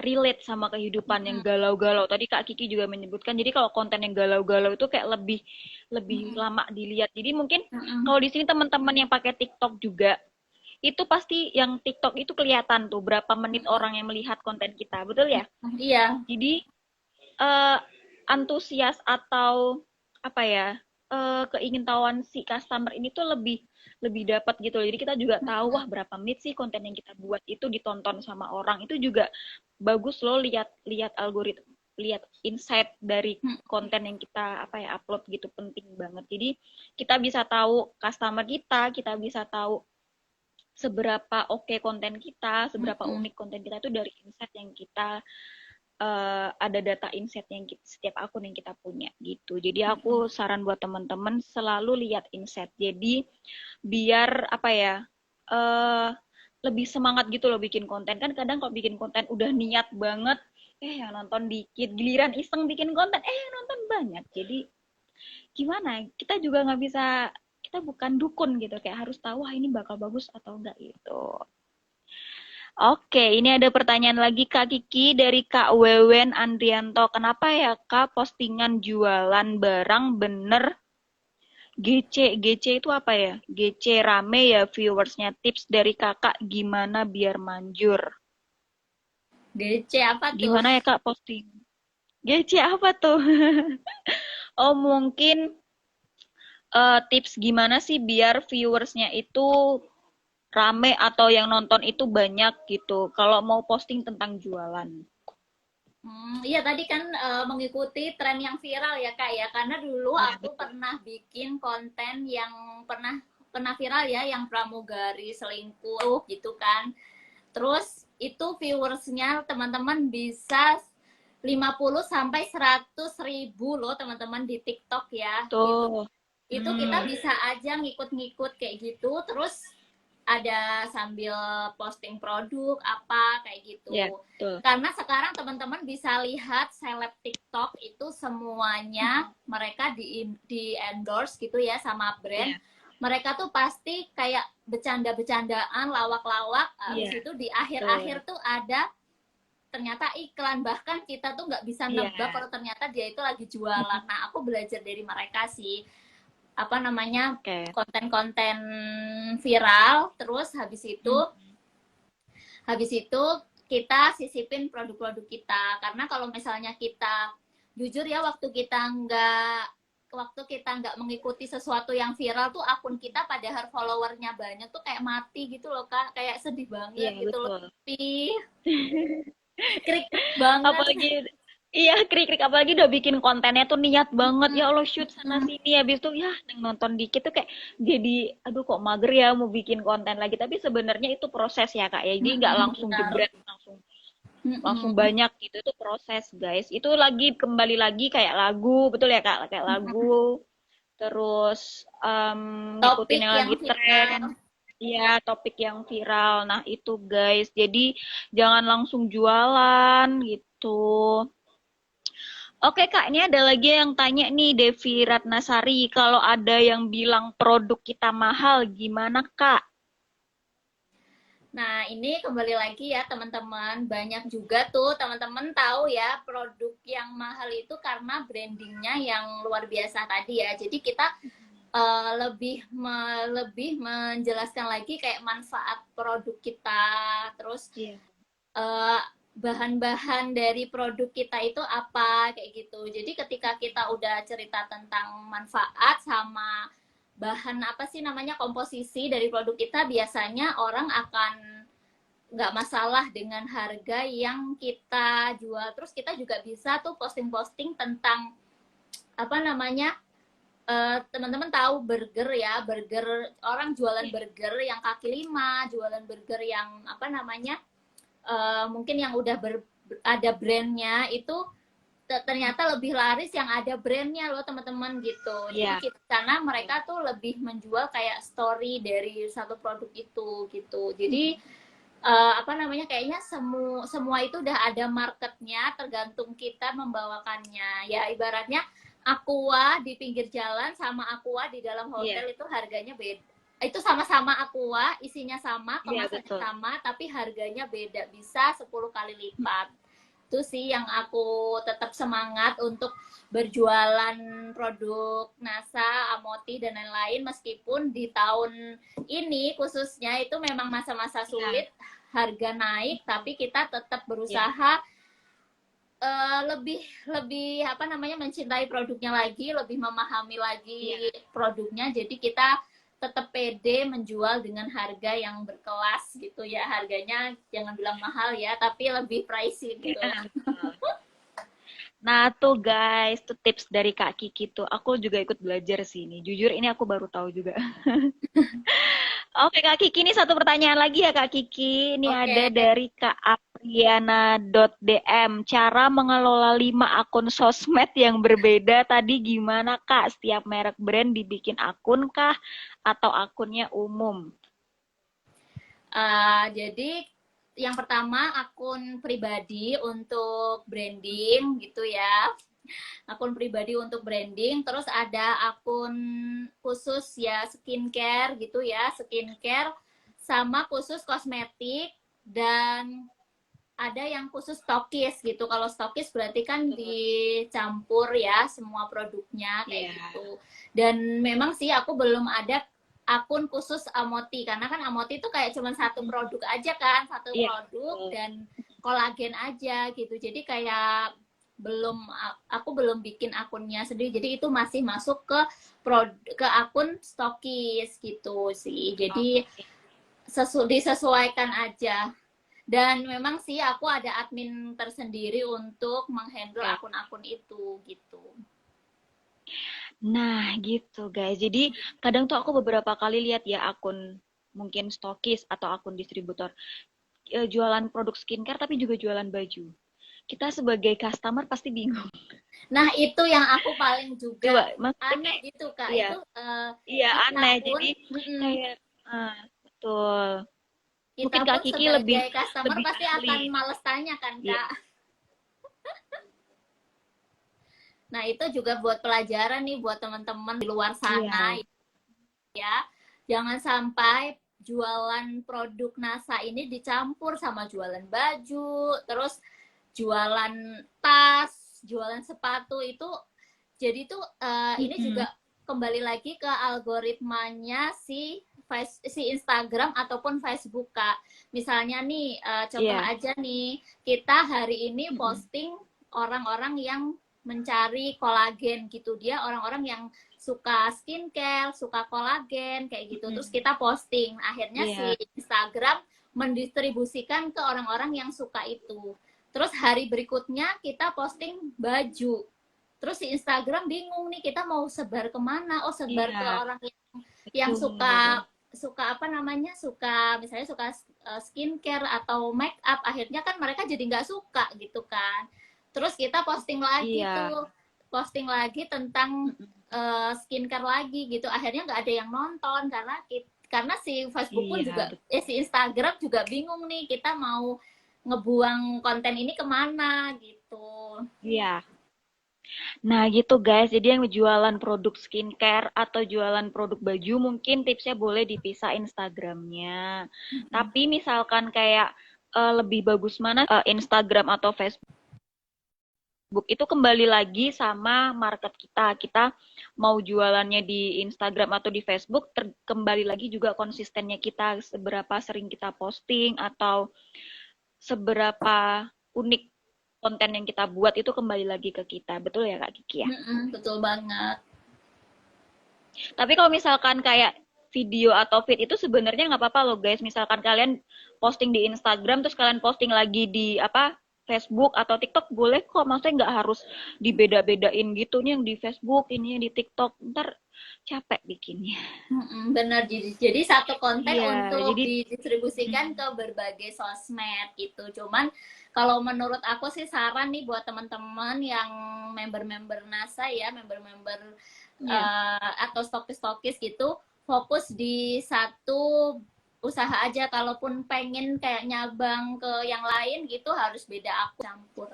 relate sama kehidupan yang Mm-mm. galau-galau. Tadi Kak Kiki juga menyebutkan, jadi kalau konten yang galau-galau itu kayak lebih lebih Mm-mm. lama dilihat. Jadi mungkin Mm-mm. kalau di sini teman-teman yang pakai TikTok juga, itu pasti yang TikTok itu kelihatan tuh berapa menit Mm-mm. orang yang melihat konten kita, betul ya? Iya. Jadi eh, antusias atau apa ya, keingintahuan si customer ini tuh lebih lebih dapat gitu loh. Jadi kita juga tahu wah berapa menit sih konten yang kita buat itu ditonton sama orang. Itu juga bagus loh, lihat lihat algoritma, lihat insight dari konten yang kita apa ya upload gitu, penting banget. Jadi kita bisa tahu customer kita bisa tahu seberapa oke konten kita, seberapa Mm-mm. unik konten kita itu dari insight yang kita ada data insight yang setiap akun yang kita punya gitu. Jadi aku saran buat teman-teman selalu lihat insight. Jadi biar apa ya, uh, lebih semangat gitu loh bikin konten. Kan kadang kalau bikin konten udah niat banget, yang nonton dikit, giliran iseng bikin konten, yang nonton banyak. Jadi gimana? Kita juga nggak bisa, kita bukan dukun gitu, kayak harus tahu wah ini bakal bagus atau enggak gitu. Oke, ini ada pertanyaan lagi Kak Kiki dari Kak Wewen Andrianto. Kenapa ya Kak postingan jualan barang bener GC? GC itu apa ya? GC rame ya viewersnya. Tips dari kakak gimana biar manjur? DC apa tuh? Gimana ya Kak posting? GC apa tuh? Oh mungkin tips gimana sih biar viewersnya itu rame atau yang nonton itu banyak gitu. Kalau mau posting tentang jualan. Iya tadi kan mengikuti tren yang viral ya Kak ya. Karena dulu Iya aku betul. pernah bikin konten yang pernah pernah viral ya, yang pramugari selingkuh gitu kan. Terus itu viewersnya teman-teman bisa 50 sampai 100 ribu loh teman-teman di TikTok ya. Itu Tuh. itu kita Hmm. bisa aja ngikut-ngikut kayak gitu. Terus ada sambil posting produk apa kayak Ya, gitu. betul. Karena sekarang teman-teman bisa lihat seleb TikTok itu semuanya mereka di endorse gitu ya sama brand. Iya, Mereka tuh pasti kayak bercanda-bercandaan, lawak-lawak. iya, Habis itu di betul. akhir-akhir tuh ada ternyata iklan. Bahkan kita tuh nggak bisa Iya. nebak kalau ternyata dia itu lagi jualan. Nah, aku belajar dari mereka sih apa namanya Oke. konten-konten viral. Terus Hmm. habis itu kita sisipin produk-produk kita, karena kalau misalnya kita jujur ya, waktu kita nggak mengikuti sesuatu yang viral tuh akun kita padahal followernya banyak tuh kayak mati gitu loh Kak, kayak sedih Iya, banget gitu loh, betul. tapi krik banget. Apalagi iya, krik-krik apalagi udah bikin kontennya tuh niat banget. Ya Allah, shoot sana sini habis itu ya nonton dikit tuh kayak jadi aduh kok mager ya mau bikin konten lagi. Tapi sebenarnya itu proses ya, Kak. Ya, jadi nggak langsung Benar. jebret langsung langsung banyak gitu. Itu proses, guys. Itu lagi kembali lagi kayak lagu, betul ya, Kak? Kayak lagu. Terus ngikutin Topik yang yang lagi tren. viral. Iya, topik yang viral. Nah, itu guys. Jadi jangan langsung jualan gitu. Oke Kak, ini ada lagi yang tanya nih Devi Ratnasari. Kalau ada yang bilang produk kita mahal, gimana Kak? Nah, ini kembali lagi ya teman-teman, banyak juga tuh teman-teman tahu ya produk yang mahal itu karena brandingnya yang luar biasa tadi ya. Jadi kita lebih menjelaskan lagi kayak manfaat produk kita, terus Iya. eh, bahan-bahan dari produk kita itu apa kayak gitu. Jadi ketika kita udah cerita tentang manfaat sama bahan apa sih namanya komposisi dari produk kita, biasanya orang akan nggak masalah dengan harga yang kita jual. Terus kita juga bisa tuh posting-posting tentang apa namanya, teman-teman tahu burger ya, burger, orang jualan burger yang kaki lima, jualan burger yang apa namanya, mungkin yang udah ada brandnya itu ternyata lebih laris yang ada brandnya loh teman-teman gitu. Jadi Iya. karena mereka tuh lebih menjual kayak story dari satu produk itu gitu. Jadi apa namanya, kayaknya semua itu udah ada marketnya, tergantung kita membawakannya ya. Ibaratnya aqua di pinggir jalan sama aqua di dalam Iya. hotel itu harganya beda, itu sama-sama aqua, isinya sama, Iya, kemasannya betul. sama, tapi harganya beda, bisa 10 kali lipat. Itu sih yang aku tetap semangat untuk berjualan produk NASA, Amoti dan lain-lain, meskipun di tahun ini khususnya itu memang masa-masa Iya, sulit, harga naik, tapi kita tetap iya, berusaha lebih lebih apa namanya mencintai produknya lagi, lebih memahami lagi iya, produknya. Jadi kita tetap pede menjual dengan harga yang berkelas gitu ya. Harganya jangan bilang mahal ya, tapi lebih pricey gitu. iya, betul. Nah tuh guys, tuh tips dari Kak Kiki tuh. Aku juga ikut belajar sih ini. Jujur ini aku baru tahu juga. Oke Kak Kiki, ini satu pertanyaan lagi ya Kak Kiki. Ini ada Oke. dari Kak Apriana.dm. Cara mengelola 5 akun sosmed yang berbeda tadi gimana Kak? Setiap merek brand dibikin akun kah? Atau akunnya umum? Jadi yang pertama akun pribadi untuk branding gitu ya. Akun pribadi untuk branding, terus ada akun khusus ya skincare gitu ya, skincare sama khusus kosmetik, dan ada yang khusus stokis gitu. Kalau stokis berarti kan Betul. dicampur ya semua produknya kayak Iya. gitu. Dan memang sih aku belum ada akun khusus Amoti, karena kan Amoti itu kayak cuma satu produk aja kan, satu Iya, produk betul. dan kolagen aja gitu. Jadi kayak belum aku belum bikin akunnya sendiri. Jadi itu masih masuk ke ke akun stokis gitu sih. Jadi Oke. disesuaikan aja. Dan memang sih aku ada admin tersendiri untuk menghandle Oke. akun-akun itu gitu. Nah, gitu guys. Jadi kadang tuh aku beberapa kali lihat ya akun mungkin stokis atau akun distributor jualan produk skincare tapi juga jualan baju. Kita sebagai customer pasti bingung. Nah, itu yang aku paling juga Coba, maksudnya aneh kayak, gitu, Kak. iya, Itu iya kita aneh. pun Jadi kayak, betul. kita Mungkin Kak pun Kiki lebih sebagai customer lebih pasti ahli. akan males tanya kan, Iya, Kak. Nah, itu juga buat pelajaran nih buat teman-teman di luar sana iya, ya. Jangan sampai jualan produk NASA ini dicampur sama jualan baju, terus jualan tas, jualan sepatu itu. Jadi tuh ini mm-mm, juga kembali lagi ke algoritmanya si Instagram ataupun Facebook, Kak. Misalnya nih contoh iya, aja nih, kita hari ini mm-mm, posting orang-orang yang mencari kolagen gitu, dia orang-orang yang suka skincare, suka kolagen kayak gitu. Terus mm-mm, kita posting, akhirnya si iya, Instagram mendistribusikan ke orang-orang yang suka itu. Terus hari berikutnya kita posting baju. Terus si Instagram bingung nih kita mau sebar kemana? Oh, sebar ke iya, orang yang betul, suka suka apa namanya, suka misalnya suka skincare atau make up, akhirnya kan mereka jadi nggak suka gitu kan. Terus kita posting lagi iya, tuh, posting lagi tentang mm-mm, skincare lagi gitu, akhirnya nggak ada yang nonton karena si Facebook pun iya, juga si Instagram juga bingung nih kita mau ngebuang konten ini kemana gitu. iya. Nah gitu guys, jadi yang jualan produk skincare atau jualan produk baju mungkin tipsnya boleh dipisah Instagramnya. Tapi misalkan kayak lebih bagus mana Instagram atau Facebook itu kembali lagi sama market kita. Kita mau jualannya di Instagram atau di Facebook, kembali lagi juga konsistennya kita seberapa sering kita posting atau seberapa unik konten yang kita buat itu kembali lagi ke kita. Betul ya Kak Kiki ya? Betul banget. Tapi kalau misalkan kayak video atau feed itu sebenarnya nggak apa-apa loh guys. Misalkan kalian posting di Instagram terus kalian posting lagi di apa Facebook atau TikTok boleh kok. Maksudnya nggak harus dibeda-bedain gitu nih yang di Facebook, ini yang di TikTok. Ntar capek bikinnya. Benar, jadi satu konten Iya, untuk jadi didistribusikan ke berbagai sosmed gitu. Cuman kalau menurut aku sih saran nih buat teman-teman yang member-member NASA ya, member-member ya, atau stokis-stokis gitu, fokus di satu usaha aja. Kalaupun pengen kayak nyabang ke yang lain gitu harus beda akun campur.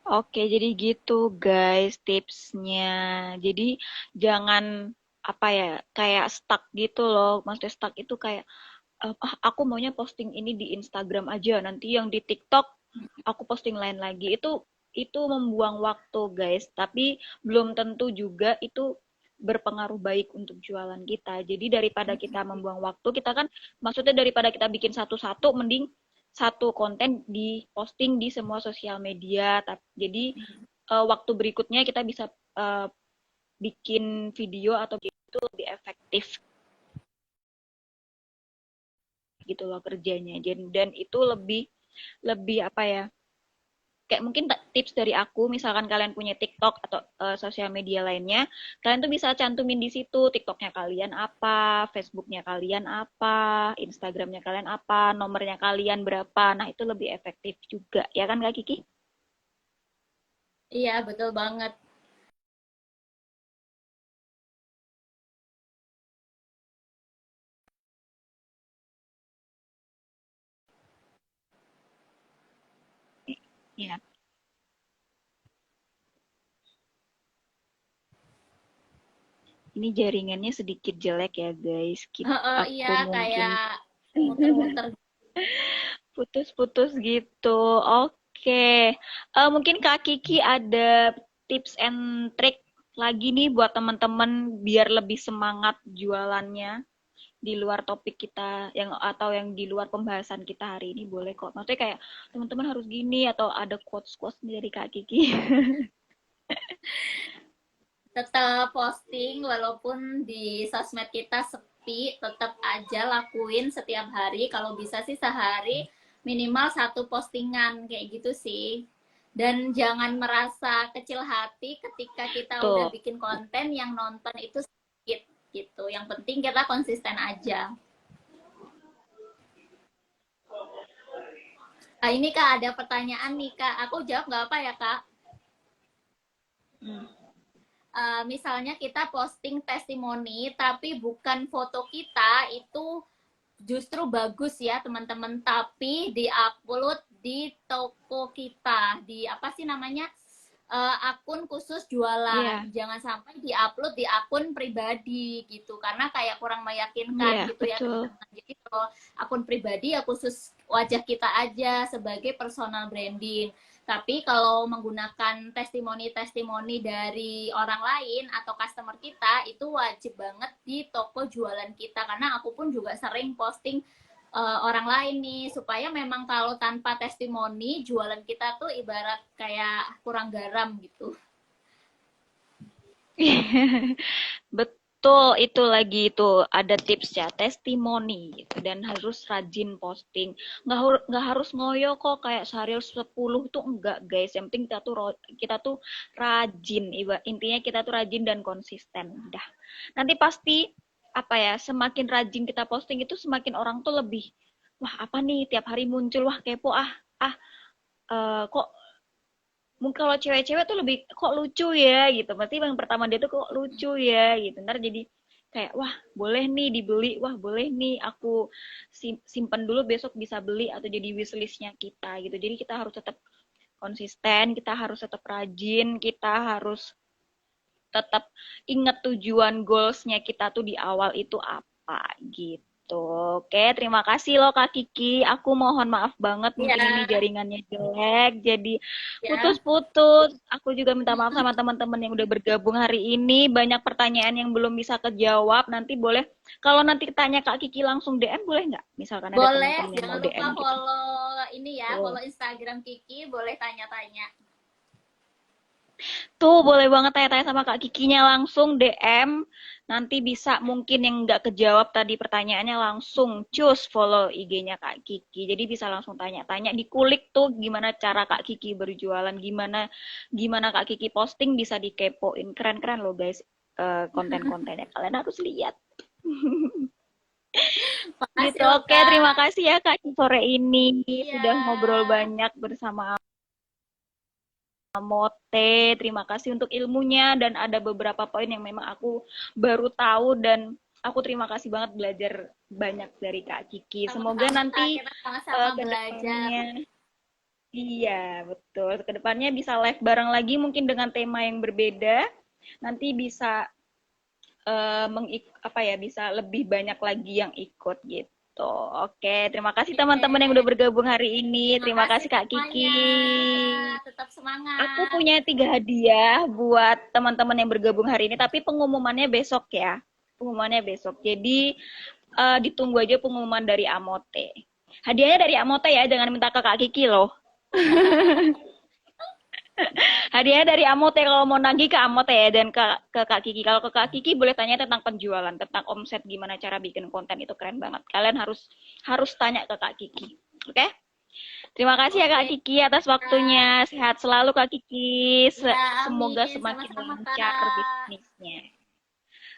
Oke, jadi gitu guys tipsnya. Jadi jangan apa ya, kayak stuck gitu loh. Maksudnya stuck itu kayak aku maunya posting ini di Instagram aja, nanti yang di TikTok aku posting lain lagi. Itu membuang waktu guys, tapi belum tentu juga itu berpengaruh baik untuk jualan kita. Jadi daripada kita membuang waktu, kita kan maksudnya daripada kita bikin satu-satu, mending satu konten di posting di semua sosial media. Jadi waktu berikutnya kita bisa eh, bikin video atau itu lebih efektif gitu loh kerjanya. Dan itu lebih lebih apa ya? Kayak mungkin tips dari aku, misalkan kalian punya TikTok atau sosial media lainnya, kalian tuh bisa cantumin di situ TikToknya kalian apa, Facebooknya kalian apa, Instagramnya kalian apa, nomornya kalian berapa. Nah itu lebih efektif juga, ya kan Kak Kiki? Iya, betul banget. Iya. Ini jaringannya sedikit jelek ya guys. Iya, Aku mungkin kayak muter-muter. putus-putus gitu. Oke. Mungkin Kak Kiki ada tips and trick lagi nih buat teman-teman biar lebih semangat jualannya di luar topik kita yang atau yang di luar pembahasan kita hari ini boleh kok. Maksudnya kayak teman-teman harus gini atau ada quotes-quotes dari Kak Kiki. Tetap posting walaupun di sosmed kita sepi, tetap aja lakuin setiap hari. Kalau bisa sih sehari minimal satu postingan kayak gitu sih. Dan jangan merasa kecil hati ketika kita udah Tuh. bikin konten yang nonton itu sedikit gitu. Yang penting kita konsisten aja. Nah, ini Kak ada pertanyaan nih Kak. Aku jawab nggak apa ya Kak? Hmm. Misalnya kita posting testimoni tapi bukan foto kita itu justru bagus ya teman-teman, tapi diupload di toko kita di apa sih namanya, akun khusus jualan, Iya, jangan sampai diupload di akun pribadi gitu karena kayak kurang meyakinkan iya, gitu ya betul. teman-teman. Jadi kalau akun pribadi ya khusus wajah kita aja sebagai personal branding, tapi kalau menggunakan testimoni-testimoni dari orang lain atau customer kita itu wajib banget di toko jualan kita karena aku pun juga sering posting orang lain nih supaya memang kalau tanpa testimoni jualan kita tuh ibarat kayak kurang garam gitu. Betul, itu lagi itu ada tips ya, testimoni gitu dan harus rajin posting. Nggak harus ngoyo kok kayak sehari harus 10 tuh enggak guys. Yang penting kita tuh rajin. Intinya kita tuh rajin dan konsisten. Dah. Nanti pasti apa ya, semakin rajin kita posting itu semakin orang tuh lebih wah apa nih tiap hari muncul wah kepo ah kok mungkin kalau cewek-cewek tuh lebih kok lucu ya gitu. Pasti yang pertama dia tuh kok lucu ya gitu. Ntar jadi kayak wah boleh nih dibeli, wah boleh nih aku simpen dulu besok bisa beli atau jadi wishlistnya kita gitu. Jadi kita harus tetap konsisten, kita harus tetap rajin, kita harus tetap ingat tujuan goalsnya kita tuh di awal itu apa gitu. Oke, terima kasih loh Kak Kiki. Aku mohon maaf banget Iya, mungkin ini jaringannya jelek, jadi ya. putus-putus. Aku juga minta maaf sama teman-teman yang udah bergabung hari ini. Banyak pertanyaan yang belum bisa kejawab. Nanti boleh, kalau nanti tanya Kak Kiki langsung DM boleh nggak? Misalkan ada Boleh, teman-teman yang jangan mau lupa DM gitu. follow ini ya, Tuh. follow Instagram Kiki, boleh tanya-tanya. Tuh, boleh banget tanya-tanya sama Kak Kikinya langsung DM. Nanti bisa mungkin yang nggak kejawab tadi pertanyaannya langsung cus follow IG-nya Kak Kiki. Jadi bisa langsung tanya-tanya, dikulik tuh gimana cara Kak Kiki berjualan, gimana gimana Kak Kiki posting bisa dikepoin. Keren-keren loh guys konten-kontennya. Kalian harus lihat. Gitu. Makasih loh Oke, terima Kak. kasih ya Kak sore ini Iya. sudah ngobrol banyak bersama Mote. Terima kasih untuk ilmunya dan ada beberapa poin yang memang aku baru tahu dan aku terima kasih banget belajar banyak dari Kak Kiki. Semoga Sama-sama nanti Kak, kita sama-sama ke belajar. depannya Iya, betul. Kedepannya bisa live bareng lagi mungkin dengan tema yang berbeda. Nanti bisa apa ya, bisa lebih banyak lagi yang ikut gitu. Oke, terima kasih teman-teman yang udah Oke, bergabung hari ini. terima Terima kasih kasih Kak semuanya. Kiki. Tetap Aku semangat. punya 3 hadiah buat teman-teman yang bergabung hari ini, tapi pengumumannya besok ya. Pengumumannya besok. Jadi ditunggu aja pengumuman dari Amote. Hadiahnya dari Amote ya, jangan minta ke Kak Kiki loh. Hadiahnya dari Amote, kalau mau nagih ke Amote ya, dan ke Kak Kiki. Kalau ke Kak Kiki boleh tanya tentang penjualan, tentang omset, gimana cara bikin konten, itu keren banget. Kalian harus harus tanya ke Kak Kiki. Oke? Terima kasih ya Kak Oke, Kiki atas Kak. waktunya. Sehat selalu Kak Kiki. Ya, Semoga amin. semakin Sama-sama, lancar Kak. bisnisnya.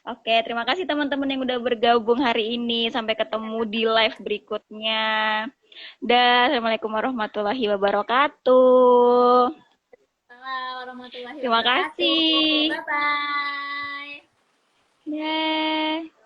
Oke, terima kasih teman-teman yang udah bergabung hari ini. Sampai ketemu di live berikutnya. Dan Assalamualaikum warahmatullahi wabarakatuh. Assalamualaikum warahmatullahi Terima wabarakatuh. kasih. Bye-bye. Dah.